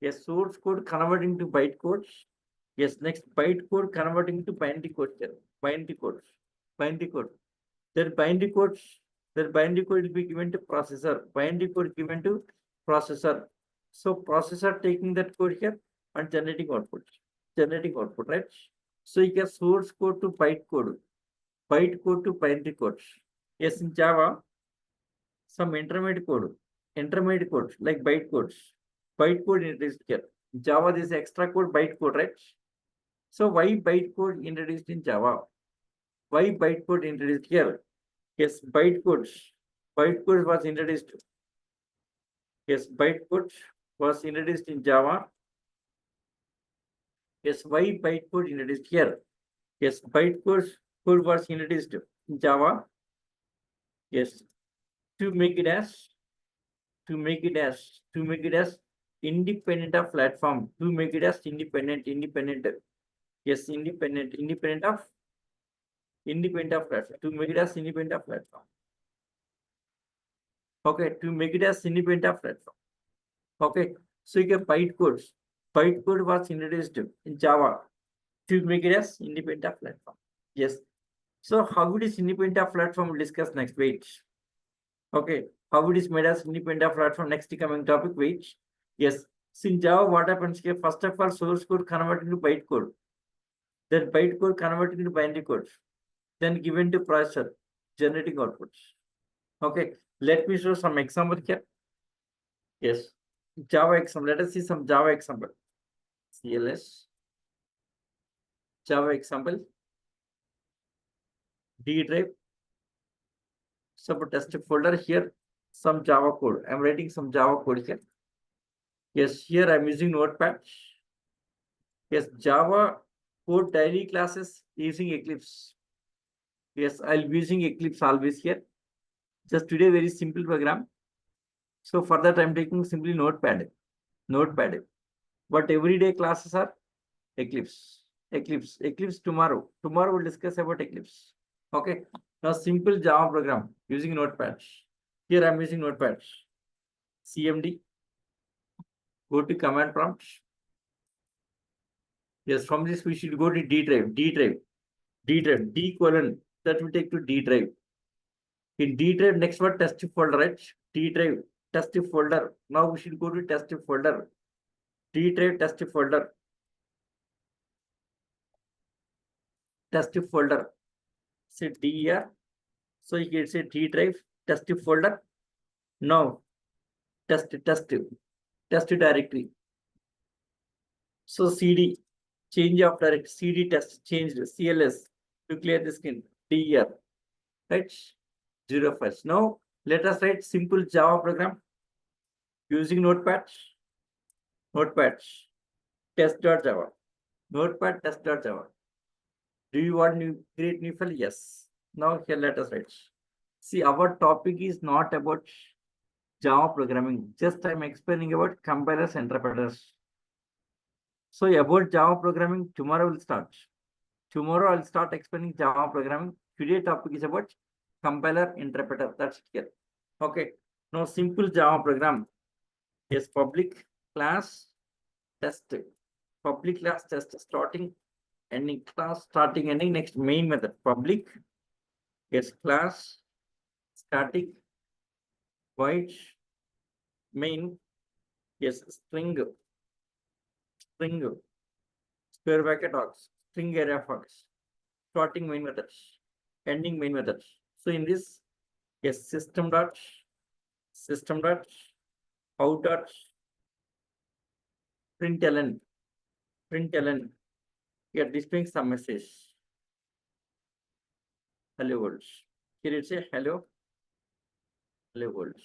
Yes, source code converting to byte code. Yes, next byte code converting to binary code here. Binary code. That binary code will be given to processor. Binary code given to processor. So processor taking that code here and generating output. Right? So you get source code to byte code to binary code. Yes, in Java, some intermediate code like byte codes. Byte code introduced here. Java, this extra code, byte code, right? So why byte code introduced in Java? Why byte code introduced here? Yes, byte code was introduced. Yes, byte code was introduced in Java. Yes, why byte code introduced here? Yes, byte code was introduced in Java. Yes, to make it as independent of platform. To make it as independent. Yes, independent of platform. To make it as independent of platform. Okay, to make it as independent of platform. Okay, so you get byte codes. Byte code was introduced in Java to make it as independent of platform. Yes. So how it is independent of platform, we'll discuss next. Wait. Okay, how it is made as independent of platform, next coming topic. Wait. Yes. So in Java, what happens here? First of all, source code converted into byte code. That byte code converted into binary code. Then given to processor, generating outputs. Okay, let me show some example here. Yes, Java example. Let us see some Java example. CLS, Java example, D drive. So test folder here. some Java code. I'm writing some Java code here. Yes, here I'm using Notepad. Yes, Java code daily classes using Eclipse. Yes, I'll be using Eclipse always here. Just today, very simple program. So for that, I'm taking simply Notepad. Notepad. But everyday classes are Eclipse. Eclipse tomorrow. Tomorrow we'll discuss about Eclipse. Okay. Now simple Java program using Notepad. Here I'm using Notepad. CMD. Go to command prompt. Yes, from this we should go to D drive. D colon. That will take to D drive. In D drive, next one test folder, right? D drive test folder. Now we should go to test folder. D drive test folder. Test folder. Say D here. So you can say D drive test folder. Now test directory. So CD change of directory. CD test changed CLS to clear the screen. D here. Right? 0 first. Now let us write simple Java program using Notepad. Notepad test.java. Notepad test.java. Do you want to create new file? Yes. Now here let us write. See, our topic is not about Java programming. Just I'm explaining about compilers and interpreters. So about Java programming, tomorrow will start. Tomorrow I'll start explaining Java programming. Today topic is about compiler interpreter. That's it here. Okay. Now simple Java program. Yes, public class test. Public class test starting, ending, class starting, ending. Next main method. Public. Yes, class static void main. Yes, string square bracket dogs, string array of dogs, starting main methods, ending main methods. So in this, yes, system dot out dot println. Here displaying some message. Hello world. Here it say hello world.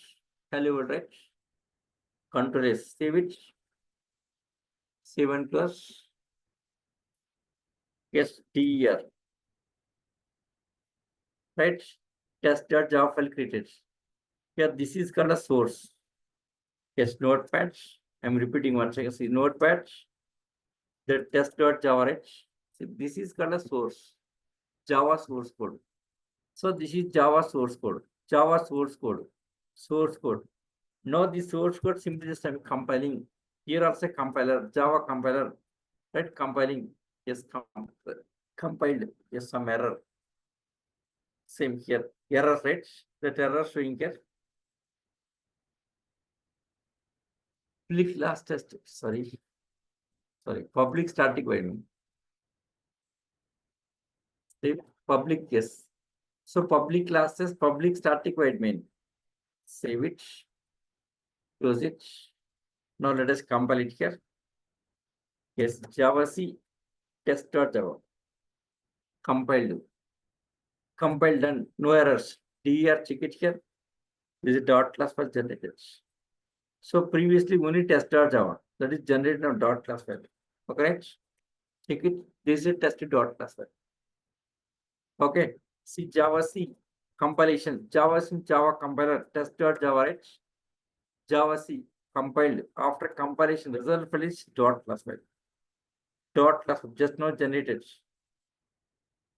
Hello world, right? Control S. Save it. Save and close. Yes, DR. Right? Test.java file created. Here, this is called a source. Yes, notepad. I'm repeating once again. See, notepad. The test.java, right? See, this is called a source. Java source code. So this is Java source code. Java source code. Source code. Now the source code simply just I'm compiling. Here also compiler, Java compiler. Right? Compiling. Yes, compiled. Yes, some error. Same here. Error, right? That error showing here. Public class test. Sorry. Public static void. Public, yes. So public classes, public static void main. Save it. Close it. Now let us compile it here. Yes, Java C test.java. Compiled. Compiled done. No errors. DER check it here. This is dot class was generated. So previously only test.java. That is generated on dot class file. Okay. Check it. This is tested dot class file. Okay. See Java C compilation. Java C Java compiler test.java, right? Java C compiled. After compilation, result file is dot class file. Dot class just now generated.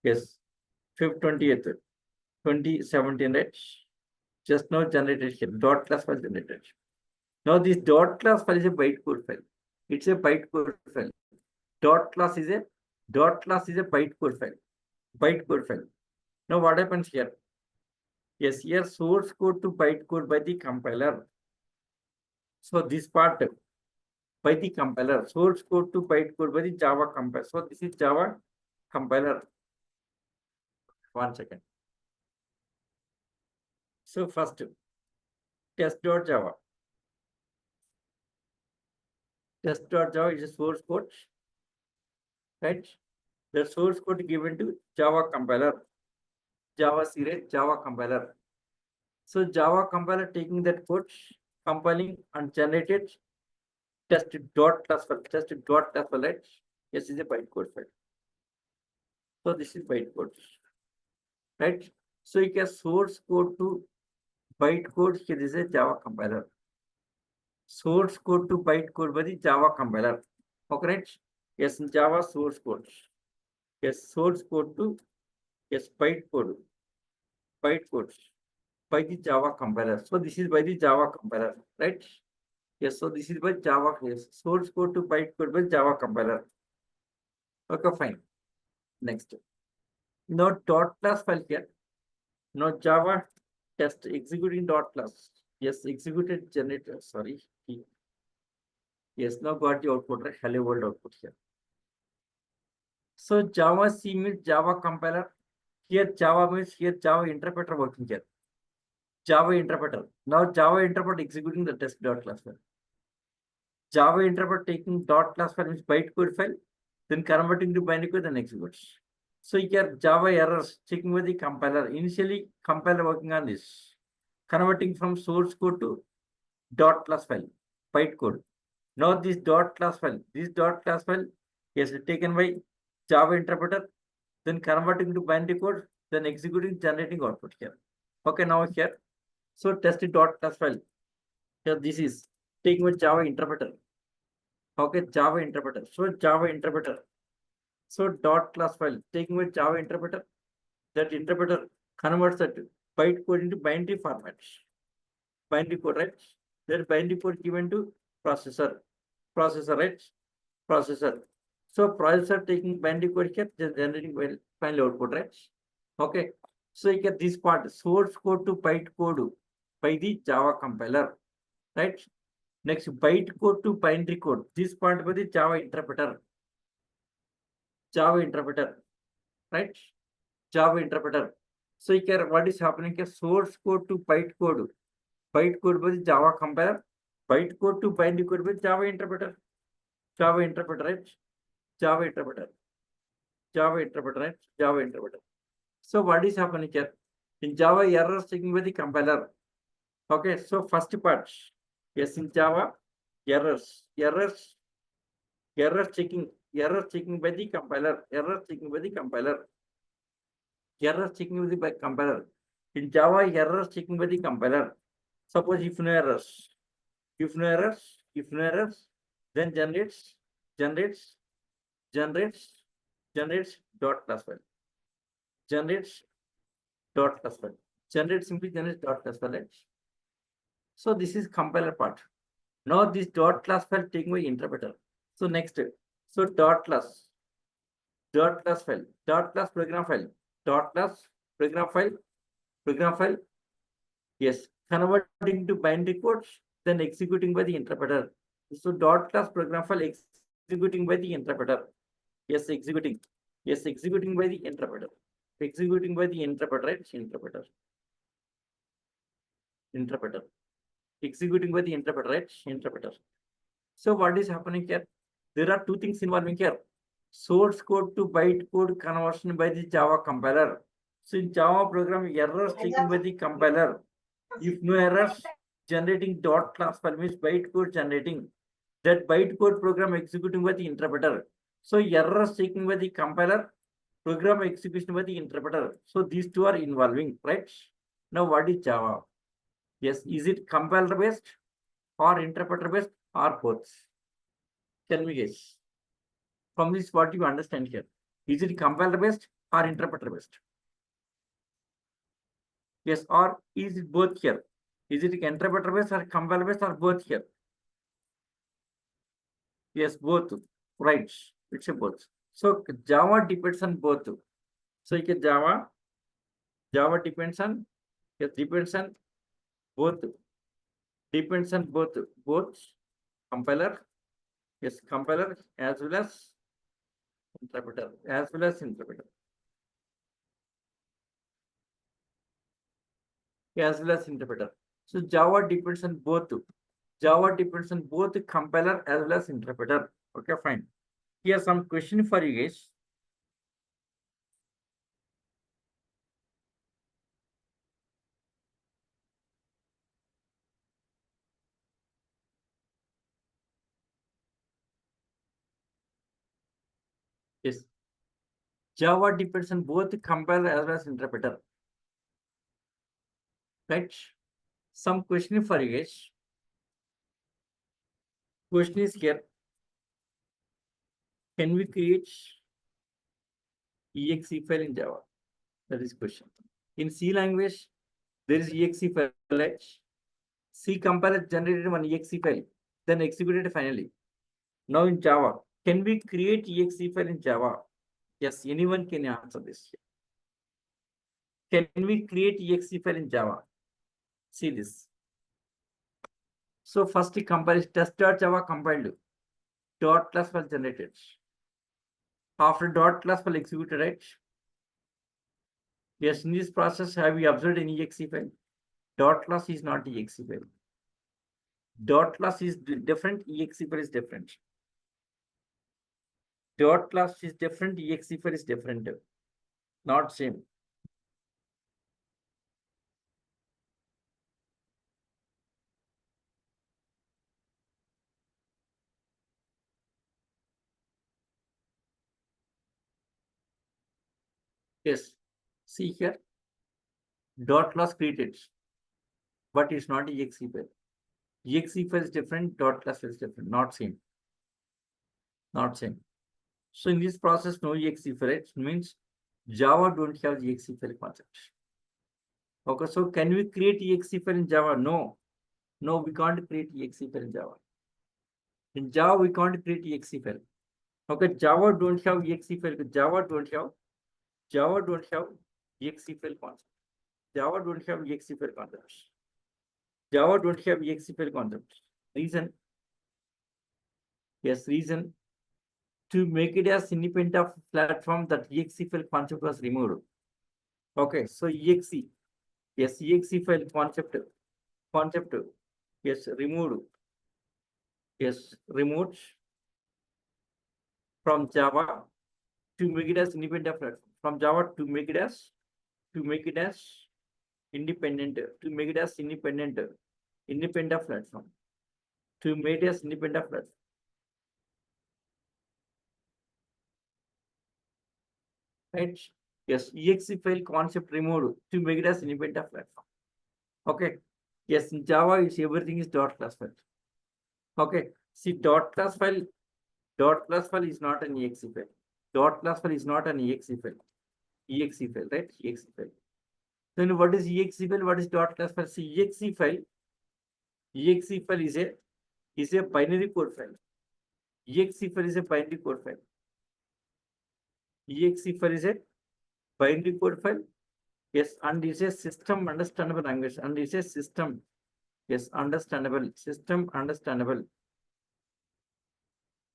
Yes. 5th 20th 2017, right? Just now generated here. Dot class file generated. Now this dot class file is a bytecode file. It's a bytecode file. Dot class is a bytecode file. Bytecode file. Now what happens here? Yes, here source code to bytecode by the compiler. So this part by the compiler, source code to bytecode by the Java compiler. So this is Java compiler. 1 second. So first test.java. Test.java is a source code, right? The source code given to Java compiler. Java series, Java compiler. So Java compiler taking that code, compiling and generated test dot class file, test dot class file, right? Yes, is a bytecode file. So this is bytecode, right? So you can source code to bytecode. Here is a Java compiler. Source code to bytecode by the Java compiler. Okay, right? Yes, Java source code. Yes, source code to yes bytecode by the Java compiler. So this is by the Java compiler, right? Yes, so this is by Java. Yes, source code to bytecode by Java compiler. Okay, fine. Next. Now dot class file here. Now Java test executing dot class. Yes, executed generator. Sorry. Yes, now got the output, right? Hello world output here. So Java C means Java compiler. Here Java means here Java interpreter working here. Java interpreter. Now Java interpreter executing the test dot class file. Java interpreter taking dot class file means bytecode file, then converting to binary code, then executes. So here Java errors checking with the compiler. Initially compiler working on this, converting from source code to dot class file, bytecode. Now this dot class file is taken by Java interpreter, then converting to binary code, then executing, generating output here. Okay, now here, so test dot class file. Here this is taken with Java interpreter. Okay, Java interpreter. So Java interpreter. So dot class file taken with Java interpreter. That interpreter converts that bytecode into binary format. Binary code, right? That binary code given to processor, right? Processor. So processor taking binary code here, just generating final output, right? Okay. So you get this part, source code to bytecode by the Java compiler, right? Next, bytecode to binary code. This part by the Java interpreter. Java interpreter, right? Java interpreter. So here, what is happening here? Source code to bytecode. Bytecode by the Java compiler. Bytecode to binary code by Java interpreter. Java interpreter, right? Java interpreter. Java interpreter, right? Java interpreter. So what is happening here? In Java, errors checking by the compiler. Okay, so first part. Yes, in Java, errors checking by the compiler. Error checking by the compiler. Error checking with the compiler. In Java, error checking by the compiler. Suppose if no errors, then generates dot class file. Generates dot class file. Simply generates dot class file. Right? So this is compiler part. Now this dot class file taken by interpreter. So next, so dot class file, dot class program file, dot class program file. Yes, converting to binary codes, then executing by the interpreter. So dot class program file executing by the interpreter. Yes, executing by the interpreter. Executing by the interpreter, right? Interpreter. Executing by the interpreter, right? Interpreter. So what is happening here? There are two things involving here. Source code to bytecode conversion by the Java compiler. So in Java program, errors taken by the compiler. If no errors, generating dot class file means bytecode generating. That bytecode program executing by the interpreter. So errors taken by the compiler, program execution by the interpreter. So these two are involving, right? Now what is Java? Yes, is it compiler based or interpreter based or both? Tell me guys. From this, what you understand here? Is it compiler based or interpreter based? Yes, or is it both here? Is it interpreter based or compiler based or both here? Yes, both. Right. It's a both. So Java depends on both. So you can Java depends on both. Depends on both compiler. Yes, compiler as well as interpreter. So Java depends on both. Java depends on both the compiler as well as interpreter. Okay, fine. Here's some question for you guys. Java depends on both compiler as well as interpreter. Right? Some question for you guys. Question is here. Can we create exe file in Java? That is question. In C language, there is exe file. Right? C compiler generated one exe file, then executed finally. Now in Java, can we create exe file in Java? Yes, anyone can answer this. Can we create exe file in Java? See this. So first the compile test.java compiled. Dot class file generated. After dot class file executed, right? Yes, in this process, have we observed any exe file? Dot class is not exe file. Dot class is different, exe file is different. Dot class is different, exe file is different. Not same. Yes. See here. Dot class created, but it's not exe file. Exe file is different, dot class is different, not same. Not same. So in this process, no exe file, it means Java don't have the exe file concept. Okay, so can we create exe file in Java? No. No, we can't create exe file in Java. In Java, we can't create exe file. Okay, Java don't have exe file. Java don't have exe file concept. Java don't have exe file concept. Java don't have exe file concept. Reason? Yes, reason to make it as independent of platform that exe file concept was removed. Okay, so exe, yes, exe file concept, yes, removed, yes, removed from Java to make it as independent platform. From Java to make it as independent, to make it as independent platform, to make it as independent platform. Right? Yes, exe file concept removed to make it as independent platform. Okay. Yes, in Java, it's everything is dot class file. Okay. See, dot class file is not an exe file. Dot class file is not an exe file. Exe file, right? Exe file. Then what is exe file? What is dot class file? See, exe file is a binary code file. Exe file is a binary code file. Exe file is a binary code file. Yes, and it's a system understandable language. And it's a system. Yes, understandable. System understandable.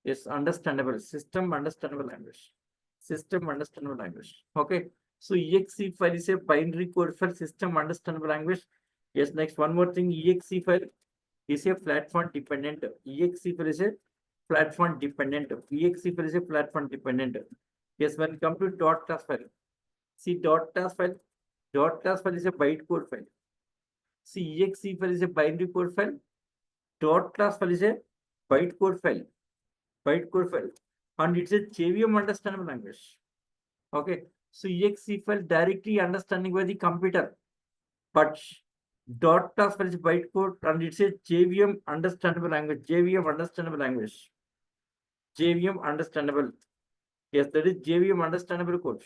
Yes, understandable. System understandable language. System understandable language. Okay. So exe file is a binary code file, system understandable language. Yes, next one more thing. Exe file is a platform dependent. Exe file is a platform dependent. Exe file is a platform dependent. Yes, when it comes to dot class file. See, dot class file is a byte code file. See, exe file is a binary code file. Dot class file is a byte code file. Byte code file. And it's a JVM understandable language. Okay. So exe file directly understanding by the computer. But dot class file is byte code and it's a JVM understandable language. JVM understandable language. JVM understandable. Yes, that is JVM understandable code.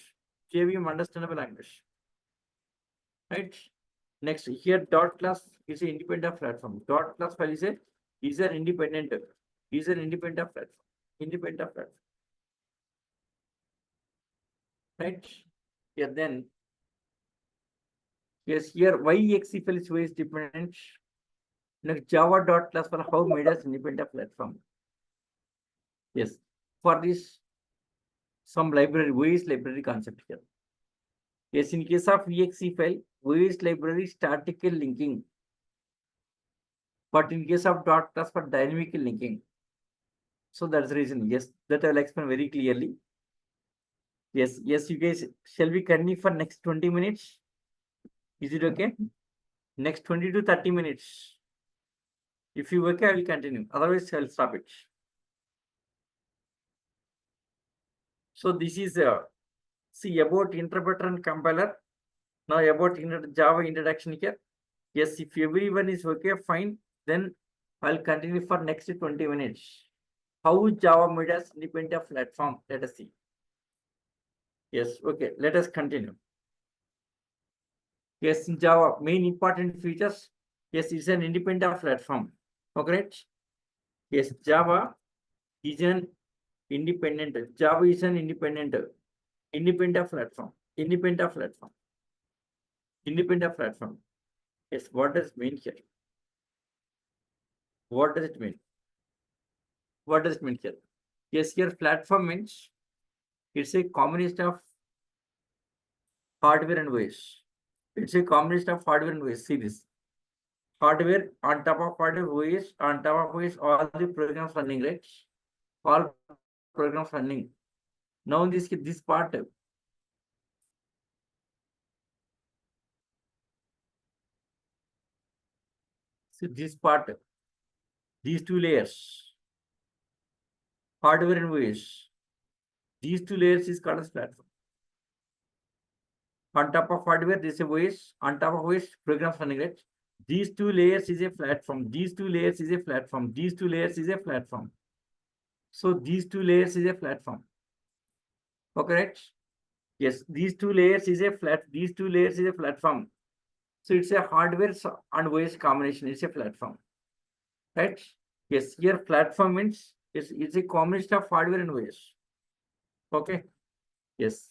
JVM understandable language. Right. Next, here dot class is an independent platform. Dot class file is an independent platform. Independent platform. Right. Yeah, then yes, here why exe file is dependent. Next, Java dot class file how made as independent platform. Yes, for this some library, OS library concept here. Yes, in case of exe file, OS library statical linking. But in case of dot class for dynamic linking. So that's the reason. Yes, that I'll explain very clearly. Yes, you guys, shall we continue for next 20 minutes? Is it okay? Next 20 to 30 minutes. If you okay, I will continue. Otherwise, I'll stop it. So this is See about interpreter and compiler. Now about Java introduction here. Yes, if everyone is okay, fine. Then I'll continue for next 20 minutes. How Java made us independent platform? Let us see. Yes, okay. Let us continue. Yes, in Java, main important features. Yes, it's an independent platform. Okay. Yes, Java is an independent. Java is an independent platform. Independent platform. Independent platform. Yes, what does it mean here? What does it mean? What does it mean here? Yes, here platform means it's a combination of hardware and OS. It's a combination of hardware and OS. See this. Hardware on top of hardware, OS on top of OS, all the programs running, right? All programs running. Now this part, see this part, these two layers, hardware and OS. These two layers is called as platform. On top of hardware, this is OS. On top of OS, programs running, right? These two layers is a platform. These two layers is a platform. These two layers is a platform. So these two layers is a platform. Okay, right? Yes, these two layers is a these two layers is a platform. So it's a hardware and OS combination. It's a platform. Right? Yes, here platform means it's a combination of hardware and OS. Okay. Yes.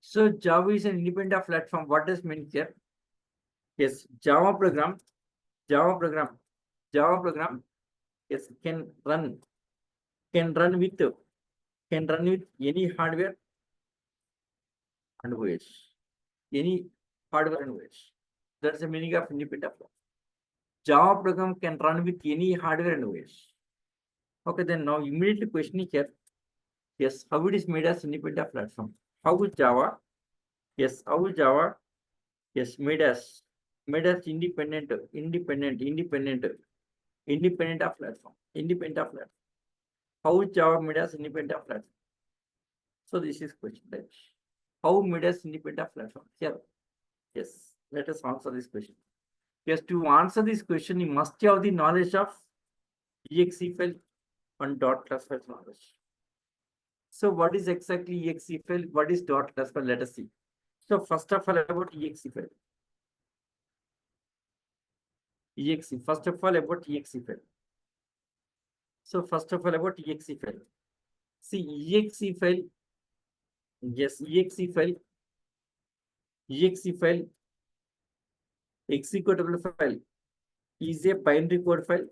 So Java is an independent platform. What does mean here? Yes, Java program, Java program, Java program. Yes, can run with any hardware and OS. Any hardware and OS. That's the meaning of independent platform. Java program can run with any hardware and OS. Okay, then now immediately question here. Yes, how it is made as independent platform? How is Java? Yes, how is Java? Yes, made us independent of platform. Independent of platform. How is Java made us independent of platform? So this is question, right? How made us independent platform? Here. Yes, let us answer this question. Yes, to answer this question, you must have the knowledge of exe file and dot class file knowledge. So what is exactly exe file? What is dot class file? Let us see. So first of all about exe file. Exe. First of all about exe file. So first of all about exe file. See exe file. Yes, exe file. Exe file. Executable file is a binary code file.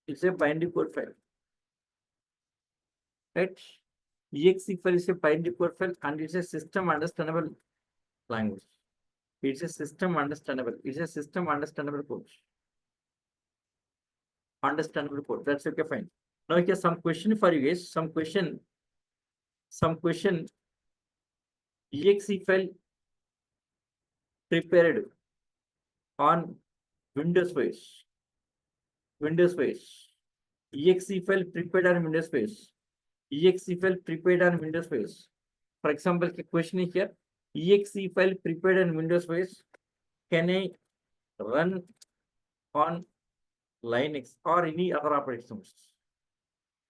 It's a binary code file. Right? exe file is a binary code file and it's a system understandable language. It's a system understandable. It's a system understandable code. Understandable code. That's okay, fine. Now here's some question for you guys. Some question. Exe file prepared on Windows OS. Windows OS. Exe file prepared on Windows OS. Exe file prepared on Windows OS. For example, the question is here. Exe file prepared on Windows OS. Can I run on Linux or any other operating systems?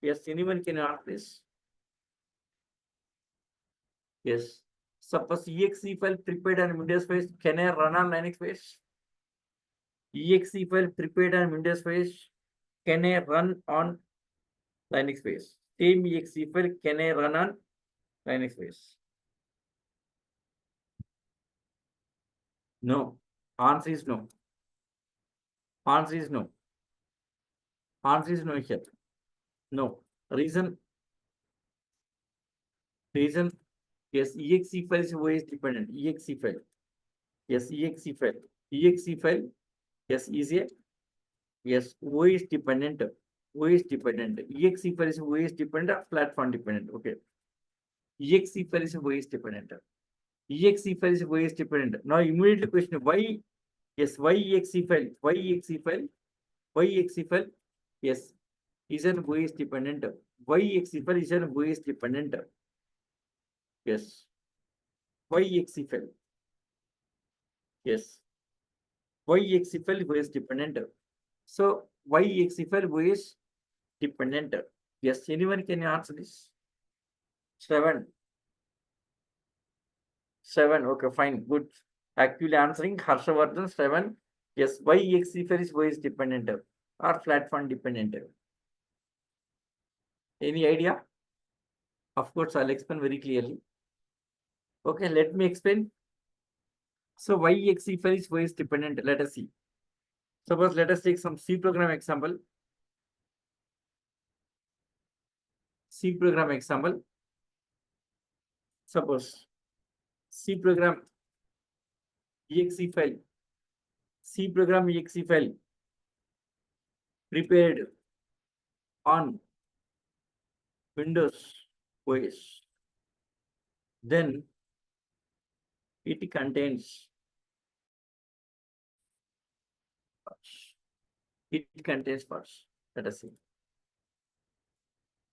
Yes, anyone can answer this. Yes. Suppose exe file prepared on Windows OS, can I run on Linux OS? Exe file prepared on Windows OS, can I run on Linux OS? Same exe file, can I run on Linux OS? No. Answer is no. Answer is no. Answer is no here. No. Reason. Yes, exe file is OS dependent. Exe file. Yes, exe file. Exe file. Yes, is a yes, OS dependent. OS dependent. Exe file is OS dependent, platform dependent. Okay. Exe file is OS dependent. Exe file is OS dependent. Now immediately question why? Yes, why exe file? Why exe file? Why exe file? Yes, is an OS dependent. Why exe file is an OS dependent? Yes. YEXE file. Yes. YEXE file who is dependent. So YEXE file who is dependent. Yes. Anyone can answer this? 7. 7. Okay, fine. Good. Actually answering Harshavardhan 7. Yes. YEXE file is who is dependent or platform dependent. Any idea? Of course, I'll explain very clearly. Okay, let me explain. So YEXE file is who is dependent. Let us see. Suppose let us take some C program example. C program example. Suppose C program exe file. C program exe file prepared on Windows OS. Then it contains parts. Let us see.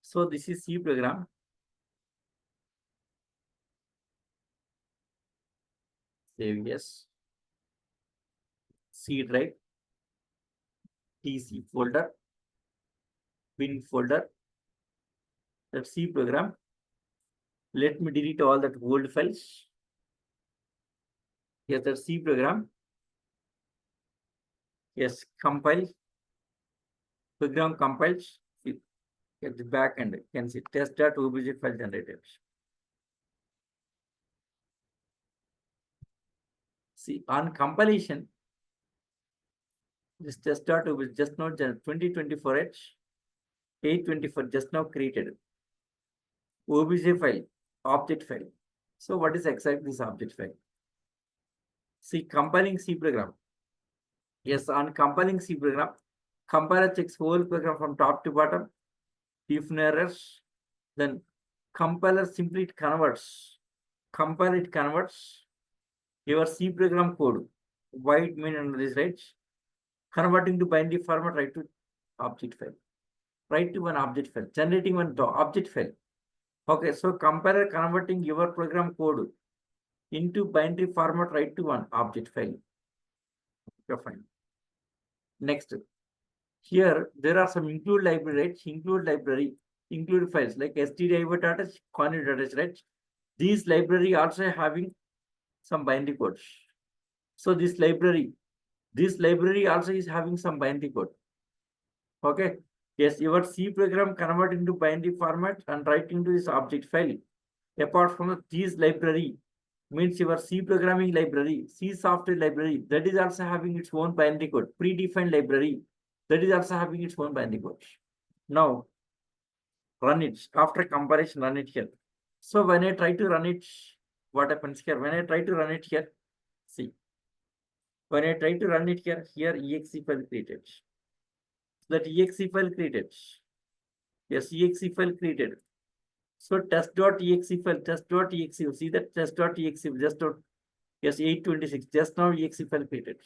So this is C program. Save yes. C drive, TC folder, bin folder. That C program. Let me delete all that old files. Here's the C program. Yes, compile. Program compiles. At the back end, you can see test.obj file generated. See, on compilation, this test.obj just now 2024H 824 just now created obj file, object file. So what is exactly this object file? See, compiling C program. Yes, on compiling C program, compiler checks whole program from top to bottom. If no errors, then compiler simply converts. Compile it converts your C program code, wide mean under this, right? Converting to binary format, write to object file. Write to one object file, generating one object file. Okay, so compiler converting your program code into binary format, write to one object file. Okay, fine. Next, here there are some include library, right? Include files like stdio data, conit data, right? These library also having some binary codes. So this library also is having some binary code. Okay. Yes, your C program convert into binary format and write into this object file. Apart from these library, means your C programming library, C software library, that is also having its own binary code, predefined library, that is also having its own binary code. Now, run it. After comparison, run it here. So when I try to run it, what happens here? When I try to run it here, see. When I try to run it here, exe file created. That exe file created. Yes, exe file created. So test.exe file, test.exe, see that test.exe, yes, 826, just now exe file created.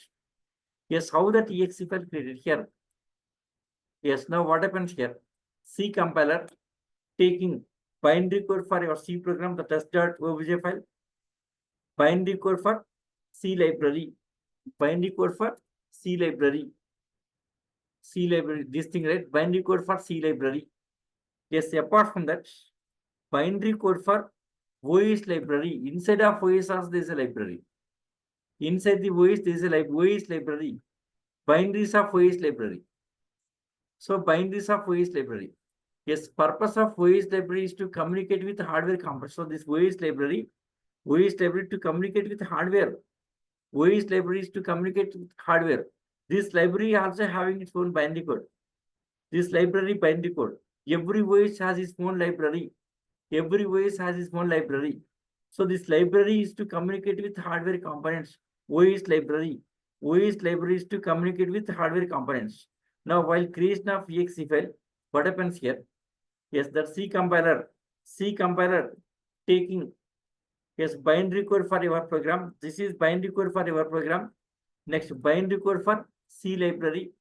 Yes, how that exe file created here? Yes, now what happens here? C compiler taking binary code for your C program, the test.obj file, binary code for C library, binary code for C library, this thing, right? Binary code for C library. Yes, apart from that, binary code for OS library. Inside of OS also there is a library. Inside the OS there is a OS library. Binaries of OS library. So binaries of OS library. Yes, purpose of OS library is to communicate with hardware components. So this OS library to communicate with hardware. OS library is to communicate with hardware. This library also having its own binary code. This library binary code. Every OS has its own library. Every OS has its own library. So this library is to communicate with hardware components. OS library is to communicate with hardware components. Now, while creation of exe file, what happens here? Yes, that C compiler taking, yes, binary code for your program. This is binary code for your program. Next, binary code for C library,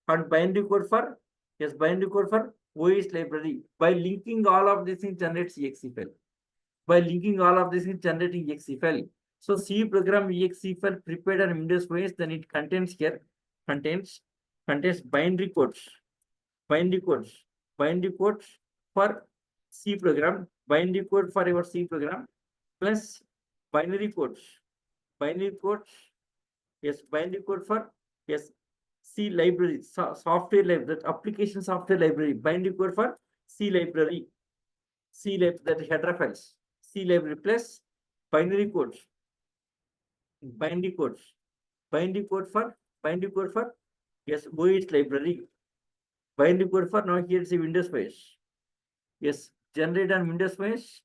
and binary code for, yes, binary code for OS library. By linking all of these things generates exe file. By linking all of this, is generating exe file. So C program exe file prepared on Windows OS, then it contains here, contains binary codes, binary codes, binary codes for C program, binary code for your C program, plus binary codes, binary codes, yes, binary code for, yes, C library, software library, that application software library, binary code for C library, C lib, that header files, C library plus binary codes, binary codes, binary code for, binary code for, yes, OS library, binary code for, now here is a Windows OS, yes, generate on Windows OS.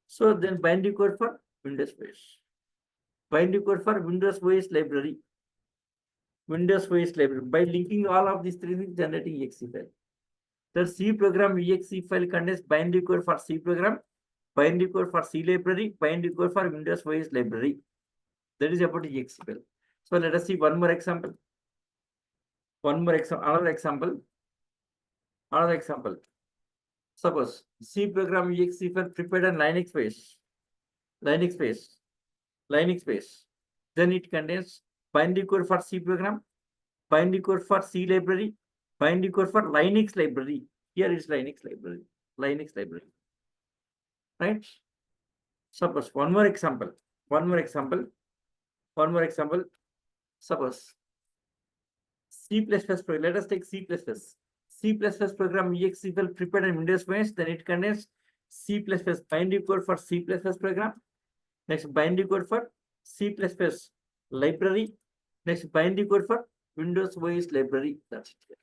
So then binary code for Windows OS, binary code for Windows OS library, Windows OS library. By linking all of these three things, generating exe file. The C program exe file contains binary code for C program, binary code for C library, binary code for Windows OS library. That is about exe file. So let us see one more example. One more example, another example. Another example. Suppose C program exe file prepared on Linux base, Linux base, Linux base. Then it contains binary code for C program, binary code for C library, binary code for Linux library. Here is Linux library, Linux library, right? Suppose one more example, one more example, one more example. Suppose C++ program. Let us take C++. C++ program exe file prepared in Windows OS. Then it contains C++ binary code for C++ program. Next binary code for C++ library. Next binary code for Windows OS library. That's it.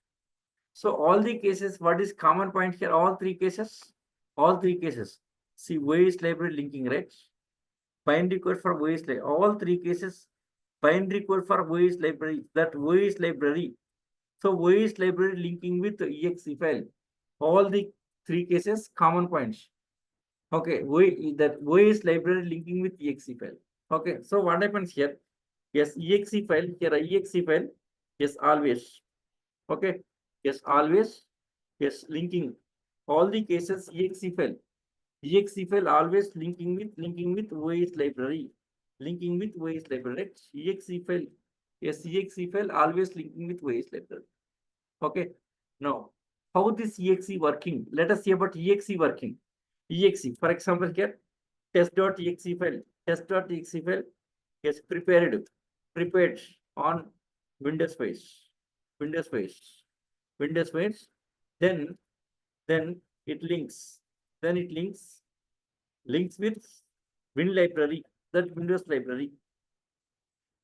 So all the cases, what is common point here? All three cases, all three cases. See OS library linking, right? Binary code for OS library. All three cases, binary code for OS library. That OS library. So OS library linking with exe file. All the three cases, common points. Okay, that OS library linking with exe file. Okay, so what happens here? Yes, exe file, here exe file, yes, always. Okay, yes, always, yes, linking. All the cases exe file always linking with OS library, linking with OS library, right? Exe file, yes, exe file always linking with OS library. Okay, now how this exe working? Let us see about exe working. Exe, for example, here test.exe file, test.exe file is prepared on Windows base, Windows base, Windows base. Then it links, then it links with Win library, that Windows library,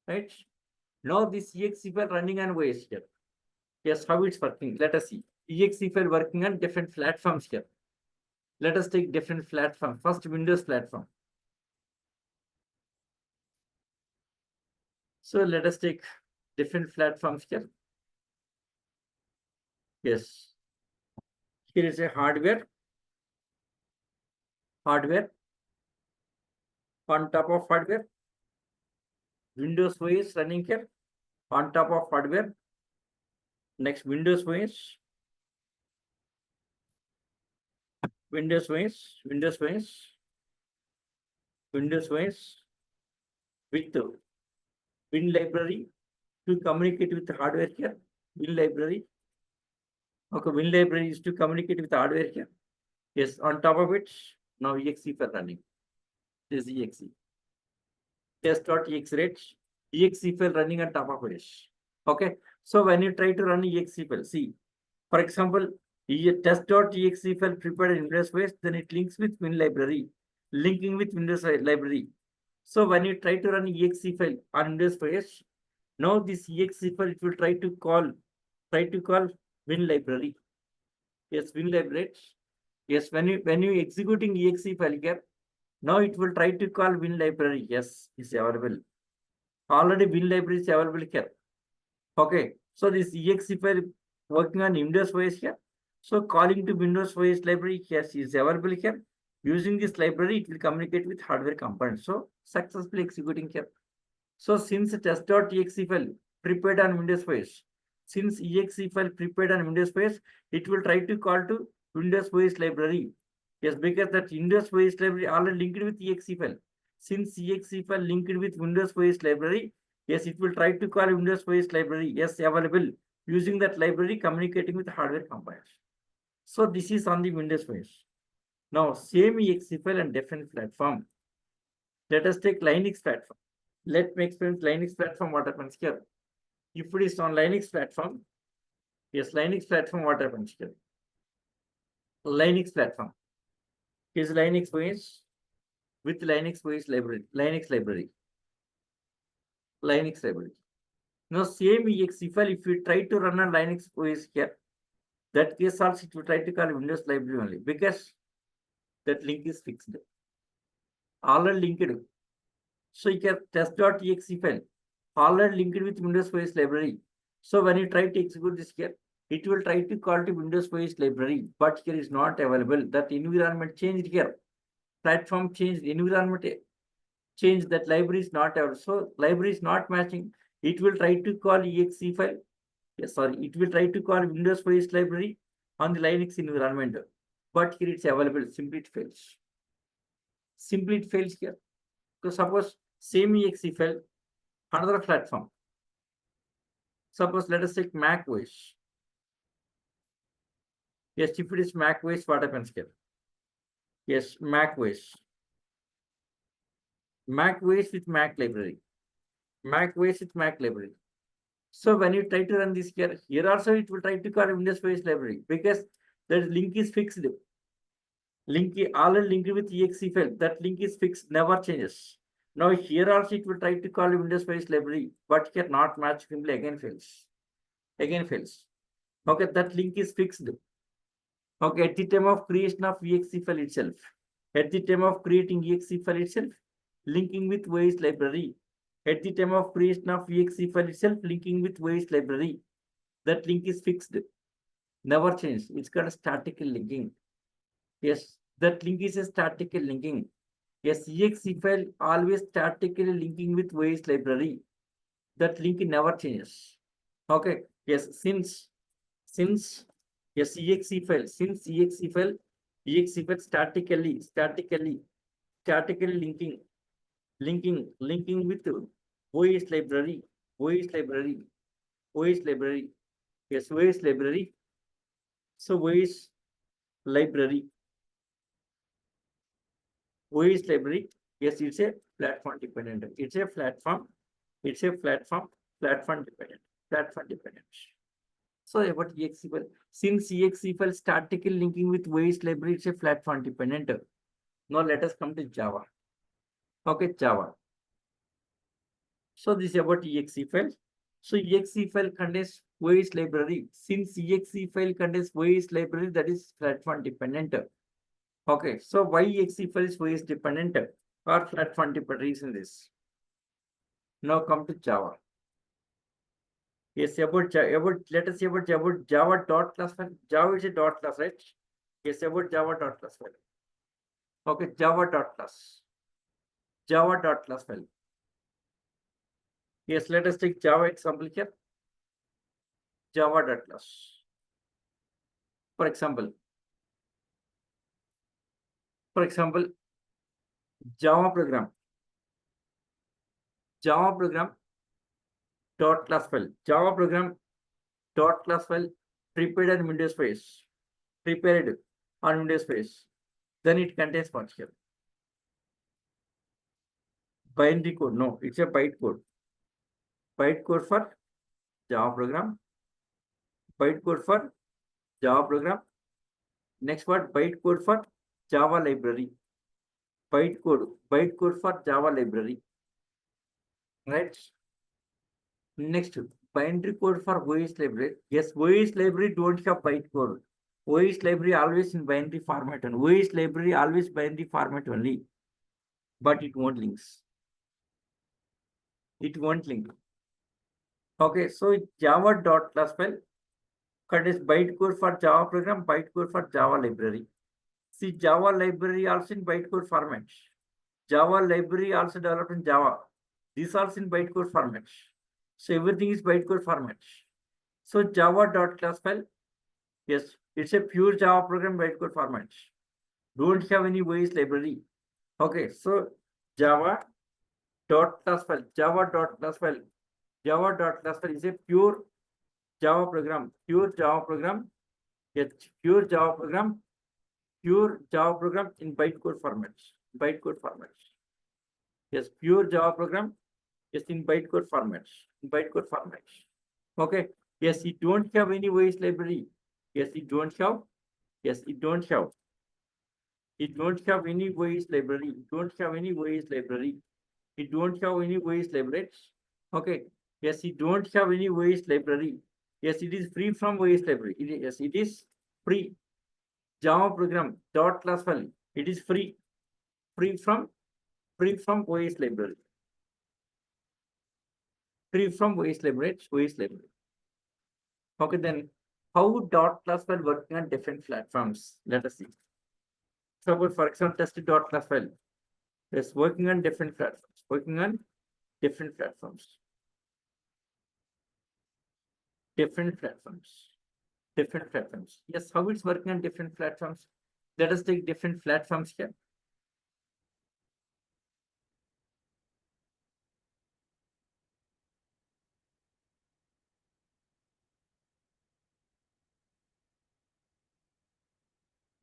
right? Now this exe file running on OS here. Yes, how it's working? Let us see. Exe file working on different platforms here. Let us take different platform. First, Windows platform. So let us take different platforms here. Yes. Here is a hardware. Hardware. On top of hardware, Windows OS running here. On top of hardware. Next, Windows OS. Windows OS. Windows OS. Windows OS with Win library to communicate with the hardware here. Win library. Okay, Win library is to communicate with the hardware here. Yes, on top of it, now exe for running. This is exe. Test.exe rate, exe file running on top of it. Okay, so when you try to run exe file, see, for example, test.exe file prepared in Windows OS, then it links with Win library, linking with Windows library. So when you try to run exe file on Windows OS, now this exe file it will try to call Win library. Yes, Win library. Yes, when you executing exe file here, now it will try to call Win library. Yes, is available. Already Win library is available here. Okay, so this exe file working on Windows OS here. So calling to Windows OS library, yes, is available here. Using this library, it will communicate with hardware components. So successfully executing here. So since test.exe file prepared on Windows OS, since exe file prepared on Windows OS, it will try to call to Windows OS library. Yes, because that Windows OS library already linked with exe file. Since exe file linked with Windows OS library, yes, it will try to call Windows OS library. Yes, available using that library communicating with hardware compilers. So this is on the Windows OS. Now, same exe file and different platform. Let us take Linux platform. Let me explain Linux platform what happens here. If it is on Linux platform, yes, Linux platform what happens here. Linux platform is Linux OS with Linux OS library, Linux library. Now, same exe file, if you try to run a Linux OS here, that case also it will try to call Windows library only because that link is fixed. Already linked. So you can test.exe file, already linked with Windows OS library. So when you try to execute this here, it will try to call to Windows OS library, but here is not available. That environment changed here. Platform changed, environment changed, that library is not available. So library is not matching. It will try to call exe file. Yes, sorry, it will try to call Windows OS library on the Linux environment, but here it's available. Simply it fails. Simply it fails here. So suppose same exe file, another platform. Suppose let us take Mac OS. Yes, if it is Mac OS, what happens here? Yes, Mac OS. Mac OS with Mac library. Mac OS with Mac library. So when you try to run this here also it will try to call Windows OS library because the link is fixed. Link already linked with exe file. That link is fixed, never changes. Now here also it will try to call Windows OS library, but here not match, simply again fails. Again fails. Okay, that link is fixed. Okay, at the time of creation of exe file itself. At the time of creating exe file itself, linking with OS library. At the time of creation of exe file itself, linking with OS library. That link is fixed. Never changed. It's called statical linking. Yes, that link is a statical linking. Yes, exe file always statically linking with OS library. That link never changes. Okay. Yes, since yes, exe file statically linking with OS library, OS library, OS library. Yes, OS library. So OS library. OS library, yes, it's a platform dependent. It's a platform platform dependent. So about exe file, since exe file statically linking with OS library, it's a platform dependent. Now let us come to Java. Okay, Java. So this is about exe file. So exe file contains OS library. Since exe file contains OS library, that is platform dependent. Okay, so why exe file is OS dependent or platform dependent in this? Now come to Java. Yes, let us see about Java dot class file. Java is a dot class, right? Yes, about Java dot class file. Okay, Java dot class file. Yes, let us take Java example here. Java dot class. For example, Java program dot class file. Java program dot class file prepared on Windows space. Prepared on Windows space. Then it contains what here? Binary code. No, it's a byte code. Byte code for Java program. Byte code for Java program. Next word, byte code for Java library. Byte code for Java library. Right? Next, binary code for OS library. Yes, OS library don't have byte code. OS library always in binary format and OS library always binary format only. But it won't links. It won't link. Okay, so Java dot class file contains byte code for Java program, byte code for Java library. See, Java library also in bytecode format. Java library also developed in Java. These are in bytecode format. So everything is bytecode format. So Java dot class file, yes, it's a pure Java program bytecode format. don't have any OS library. Okay, so Java dot class file, Java dot class file, Java dot class file is a pure Java program, pure Java program, a pure Java program, pure Java program in bytecode formats, bytecode formats. Yes, pure Java program is in bytecode formats, in bytecode formats. Okay. Yes, it don't have any OS library. Yes, it don't have. Yes, it don't have. It don't have any OS library. It don't have any OS library. It don't have any OS libraries. Okay. Yes, it don't have any OS library. Yes, it is free from OS library. Yes, it is free. Java program dot class file. It is free. Free from OS library. Free from OS library. OS library. Okay, then how dot class file working on different platforms? Let us see. So, for example, test dot class file is working on different platforms. Working on different platforms. Different platforms. Different platforms. Yes, how it's working on different platforms? Let us take different platforms here.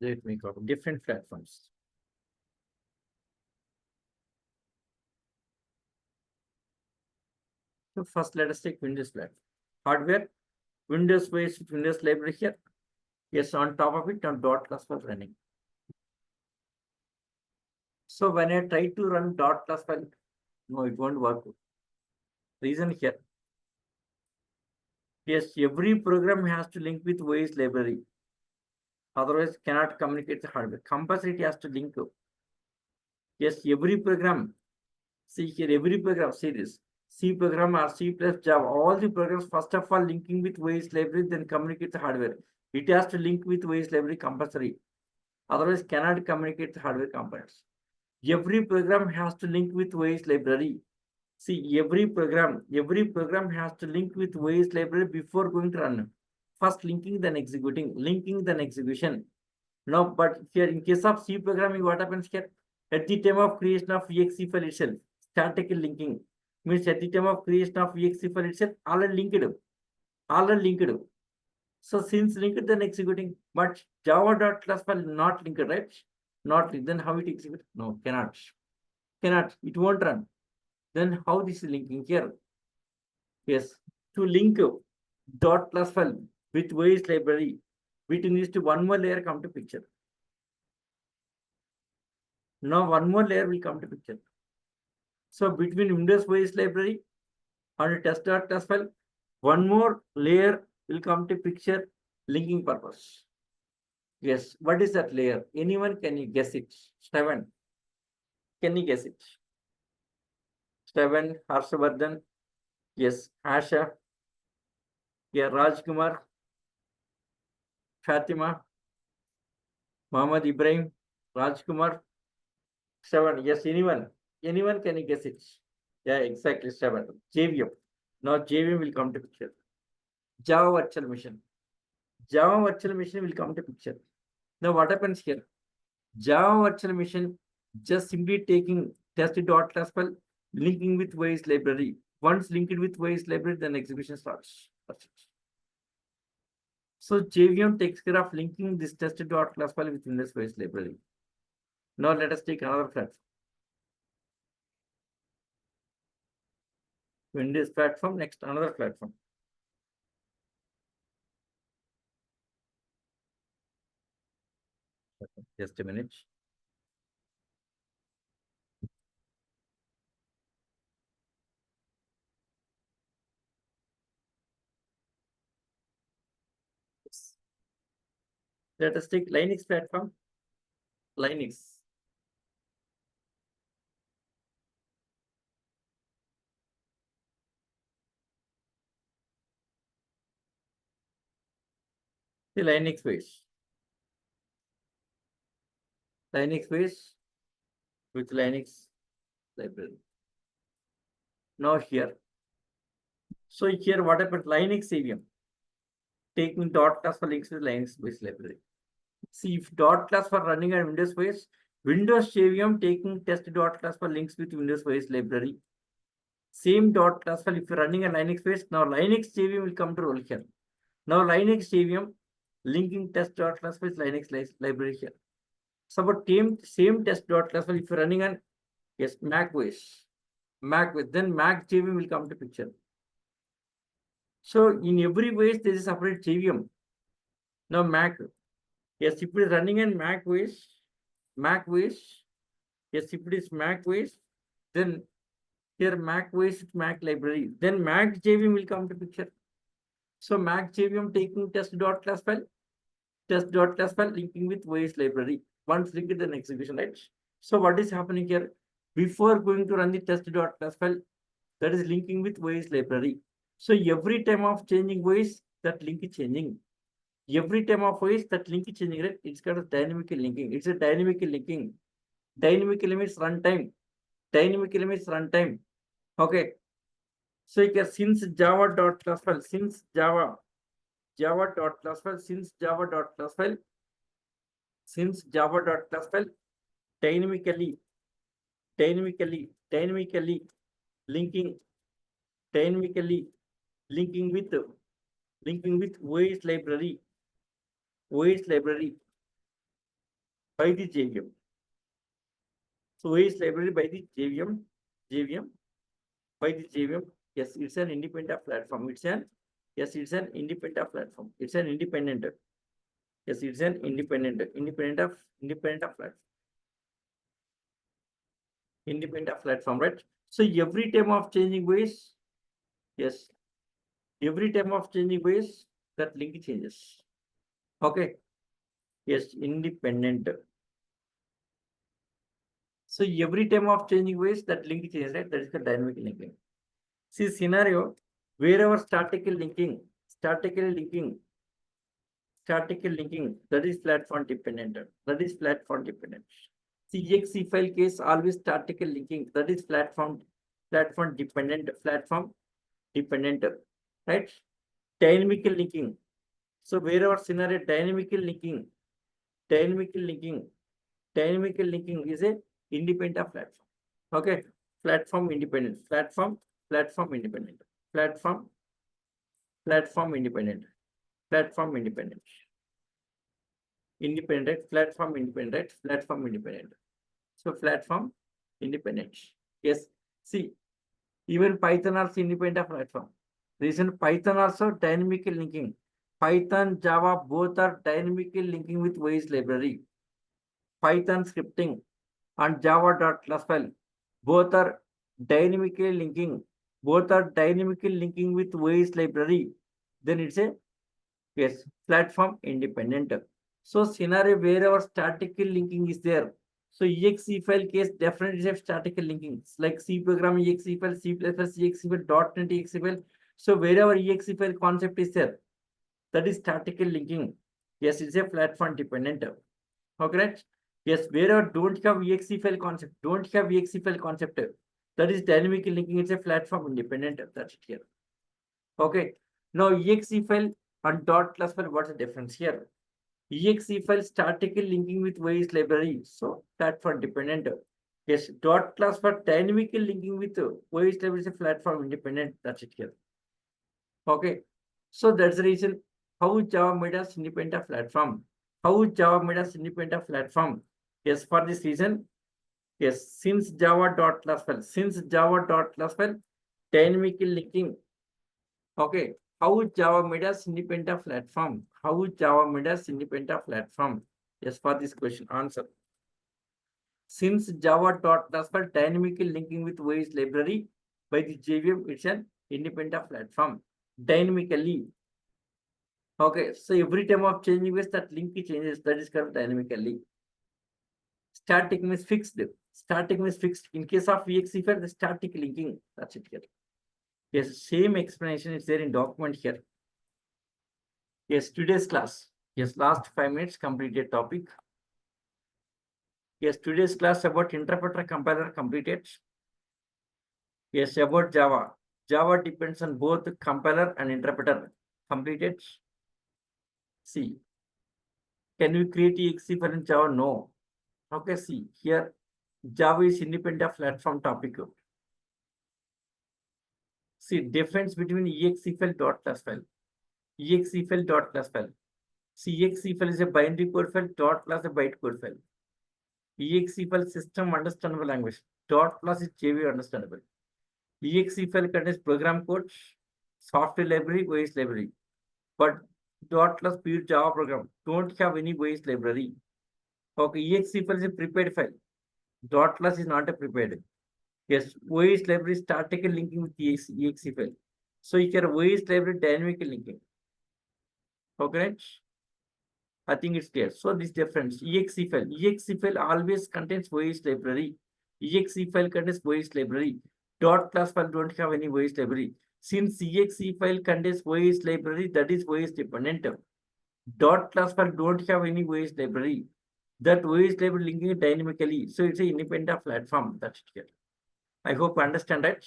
Let me go different platforms. So first, let us take Windows platform. Hardware, Windows based Windows library here. Yes, on top of it, on dot class file running. So when I try to run dot class file, no, it won't work. Reason here. Yes, every program has to link with OS library. Otherwise, cannot communicate the hardware. Compulsory it has to link to. Yes, every program. See here, every program. See this. C program or C plus Java. All the programs, first of all, linking with OS library, then communicate the hardware. It has to link with OS library compulsory. Otherwise, cannot communicate the hardware components. Every program has to link with OS library. See, every program has to link with OS library before going to run. First linking, then executing, linking, then execution. Now, but here in case of C programming, what happens here? At the time of creation of exe file itself, static linking means at the time of creation of exe file itself, already linked, already linked. So since linked, then executing. But Java.class file not linked, right? Not linked. Then how it execute? No, cannot. Cannot. It won't run. Then how this is linking here? Yes, to link dot class file with OS library, it needs to one more layer come to picture. Now one more layer will come to picture. So between Windows OS library and test.class file, one more layer will come to picture linking purpose. Yes, what is that layer? Anyone can you guess it? Seven. Can you guess it? Seven, Harshavardhan. Yes, Asha. Yeah, Rajkumar, Fatima, Muhammad Ibrahim, Rajkumar. Seven. Yes, anyone. Anyone can you guess it? Yeah, exactly. Seven. JVM. Now JVM will come to picture. Java virtual machine. Java virtual machine will come to picture. Now what happens here? Java virtual machine just simply taking test.class file, linking with OS library. Once linked with OS library, then execution starts. So JVM takes care of linking this test.class file with Windows OS library. Now let us take another platform. Windows platform, next another platform. Just a minute. Let us take Linux platform. Linux. The Linux base. Linux base with Linux library. Now here. So here what happened? Linux CVM. Taking dot class for links with Linux base library. See, if dot class for running on Windows OS, Windows JVM taking test dot class for links with Windows OS library. Same dot class file if you're running a Linux base, now Linux JVM will come to role here. Now Linux JVM linking test dot class with Linux library here. So about same test dot class file if you're running on yes Mac OS, then Mac JVM will come to picture. So in every way there is a separate JVM. Now Mac, yes, if it is running in Mac OS, yes, if it is Mac OS, then here Mac OS Mac library, then Mac JVM will come to picture. So Mac JVM taking test.class file linking with OS library. Once linked, then execution, right? So what is happening here? Before going to run the test.class file, that is linking with OS library. So every time of changing OS, that link is changing. Every time of OS, that link is changing, right? It's got a dynamic linking. It's a dynamic linking. Dynamic means runtime. Dynamic means runtime. Okay. So here since java.class file, since java.class file, dynamically linking with OS library by the JVM. So OS library by the JVM by the JVM. Yes, it's an independent platform. It's an independent platform. It's an independent. Yes, it's an independent platform. Independent platform, right? So every time of changing ways, yes, every time of changing ways, that link changes. Okay. Yes, independent. So every time of changing ways, that link changes, right? That is the dynamic linking. See scenario, wherever statically linking, that is platform dependent. See exe file case always statically linking, that is platform dependent, right? Dynamical linking. So wherever scenario dynamical linking is a independent platform. Okay, platform independent. Platform independent. Platform independent. Platform independent. So platform independent. Yes. See, even Python also independent platform. Reason Python also dynamical linking. Python, Java both are dynamically linking with OS library. Python scripting and Java.class file both are dynamically linking. With OS library. Then it's a yes platform independent. So scenario wherever statical linking is there. So exe file case definitely have statical linking. It's like C program exe file, C++ exe file, .NET exe file. So wherever exe file concept is there, that is statical linking. Yes, it's a platform dependent. Okay, right? Yes, wherever don't have exe file concept, that is dynamic linking. It's a platform independent. That's it here. Okay. Now exe file and .class file, what's the difference here? Exe file statically linking with OS library, so platform dependent. Yes, .class for dynamically linking with OS library is a platform independent. That's it here. Okay, so that's the reason how Java made us independent platform. Yes, for this reason, yes, since Java.class file, dynamically linking. Okay, how Java made us independent platform? Yes, for this question, answer. Since Java.class file dynamically linking with OS library by the JVM, it's an independent platform. Dynamically. Okay, so every time of changing ways that link changes, that is called dynamically. Static means fixed. In case of exe file, the static linking. That's it here. Yes, same explanation is there in document here. Yes, today's class. Yes, last 5 minutes completed topic. Yes, today's class about interpreter compiler completed. Yes, about Java. Java depends on both compiler and interpreter completed. See, Can we create exe file in Java? No. Okay, see here, Java is independent of platform topic. See difference between exe file dot class file. Exe file dot class file. See exe file is a binary code file, dot class a byte code file. Exe file system understandable language. Dot class is JV understandable. Exe file contains program code, software library, OS library. But dot class pure Java program don't have any OS library. Okay, exe file is a prepared file. Dot class is not a prepared. Yes, OS library static linking with exe file. So you can OS library dynamic linking. Okay, I think it's clear. So this difference, exe file always contains OS library. Exe file contains OS library. Dot class file don't have any OS library. Since exe file contains OS library, that is OS dependent. Dot class file don't have any OS library. That OS library linking dynamically. So it's an independent platform. That's clear. I hope you understand that.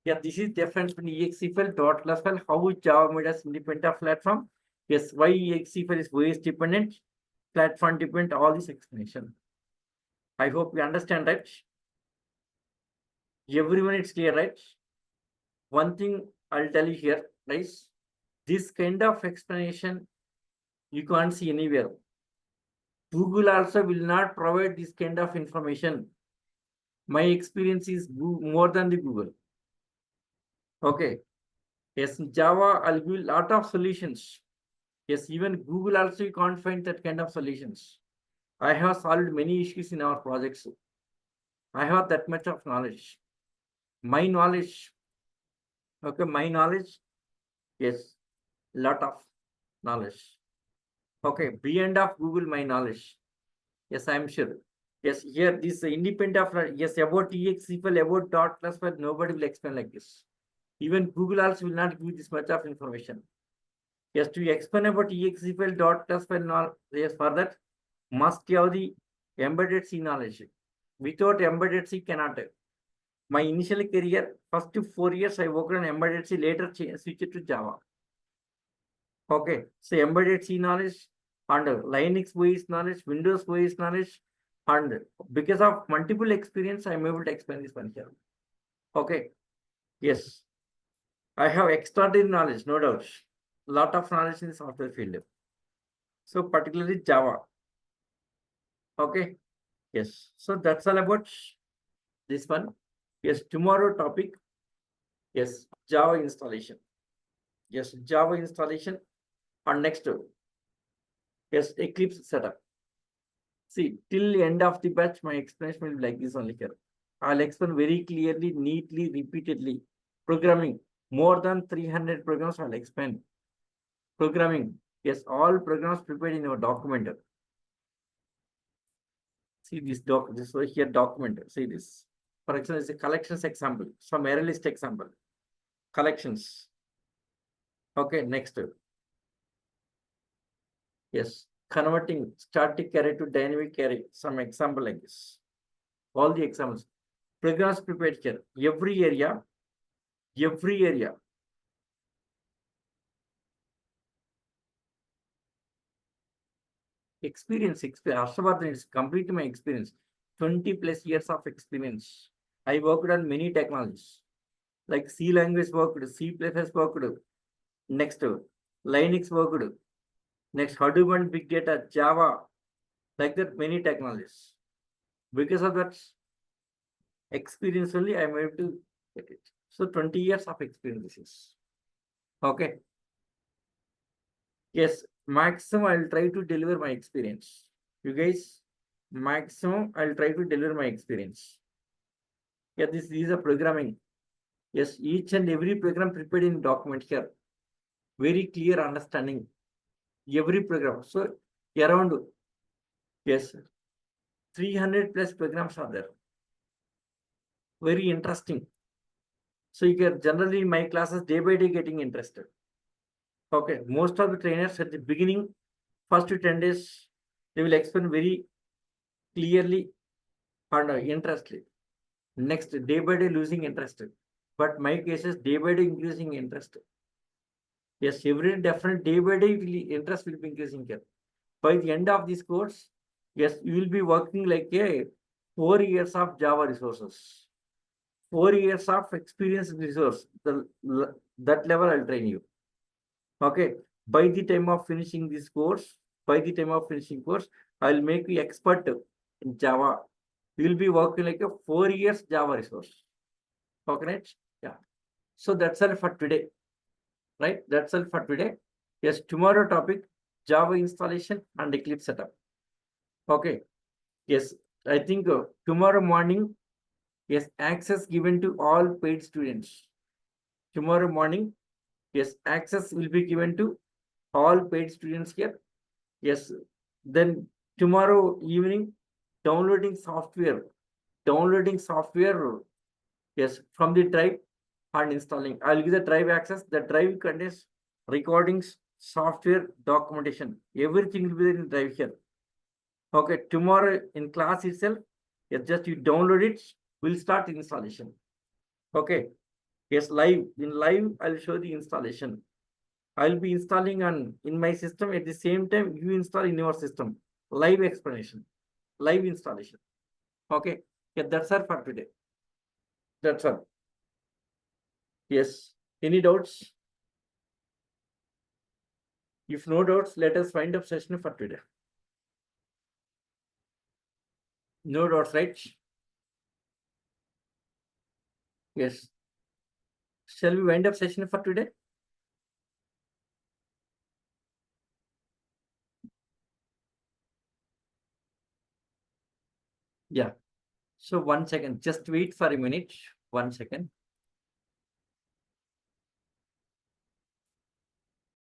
Yeah, this is difference between exe file, dot class file, how Java made us independent platform. Yes, why exe file is OS dependent, platform dependent, all this explanation. I hope you understand that. Everyone it's clear, right? One thing I'll tell you here, guys, this kind of explanation you can't see anywhere. Google also will not provide this kind of information. My experience is more than the Google. Okay. Yes, in Java, I'll give a lot of solutions. Yes, even Google also you can't find that kind of solutions. I have solved many issues in our projects. I have that much of knowledge. My knowledge, okay, my knowledge, yes, lot of knowledge. Okay, beyond of Google, my knowledge. Yes, I am sure. Yes, here this independent of, yes, about exe file, about dot class file, nobody will explain like this. Even Google also will not give this much of information. Yes, to explain about exe file, dot class file, yes, for that, must have the embedded C knowledge. Without embedded C, cannot. My initial career, first 4 years, I worked on embedded C, later switched to Java. Okay, so embedded C knowledge and Linux OS knowledge, Windows OS knowledge, and because of multiple experience, I'm able to explain this one here. Okay, yes, I have extraordinary knowledge, no doubt. Lot of knowledge in the software field. So particularly Java. Okay, yes. So that's all about this one. Yes, tomorrow topic. Yes, Java installation. Yes, Java installation. And next, yes, Eclipse setup. See, till end of the batch, my explanation will be like this only here. I'll explain very clearly, neatly, repeatedly. Programming, more than 300 programs I'll explain. Programming, yes, all programs prepared in our document. See this this was here document. See this. For example, it's a collections example, some array list example. Collections. Okay, next. Yes, converting static array to dynamic array. Some example like this. All the examples. Programs prepared here. Every area. Experience. Ashavardhan is complete my experience. 20 plus years of experience. I worked on many technologies. Like C language worked, C++ worked. Next, Linux worked. Next, Hadoop and Big Data, Java. Like that, many technologies. Because of that experience only, I'm able to get it. So 20 years of experience. Okay. Yes, maximum I'll try to deliver my experience. You guys, maximum I'll try to deliver my experience. Yeah, this is a programming. Yes, each and every program prepared in document here. Very clear understanding. Every program. So around, yes, 300 plus programs are there. Very interesting. So you get generally in my classes day by day getting interested. Okay, most of the trainers at the beginning, first 10 days, they will explain very clearly and interestly. Next, day by day losing interest. But my cases, day by day increasing interest. Yes, every definite day by day interest will be increasing here. By the end of this course, yes, you will be working like a 4 years of Java resources. 4 years of experience resource. That level I'll train you. Okay. By the time of finishing this course, I'll make you expert in Java. You will be working like a 4 years Java resource. Okay, right? Yeah. So that's all for today. Right? That's all for today. Yes, tomorrow topic, Java installation and Eclipse setup. Okay. Yes, I think tomorrow morning, yes, access given to all paid students. Tomorrow morning, yes, access will be given to all paid students here. Yes, then tomorrow evening, downloading software, yes, from the drive and installing. I'll give the drive access. The drive contains recordings, software, documentation. Everything will be there in drive here. Okay, tomorrow in class itself, yes, just you download it, we'll start installation. Okay, yes, in live, I'll show the installation. I'll be installing in my system at the same time you install in your system. Live explanation, live installation. Okay, yeah, that's all for today. That's all. Yes, any doubts? If no doubts, let us wind up session for today. No doubts, right? Yes. Shall we wind up session for today? Yeah. So 1 second, just wait for a minute. 1 second.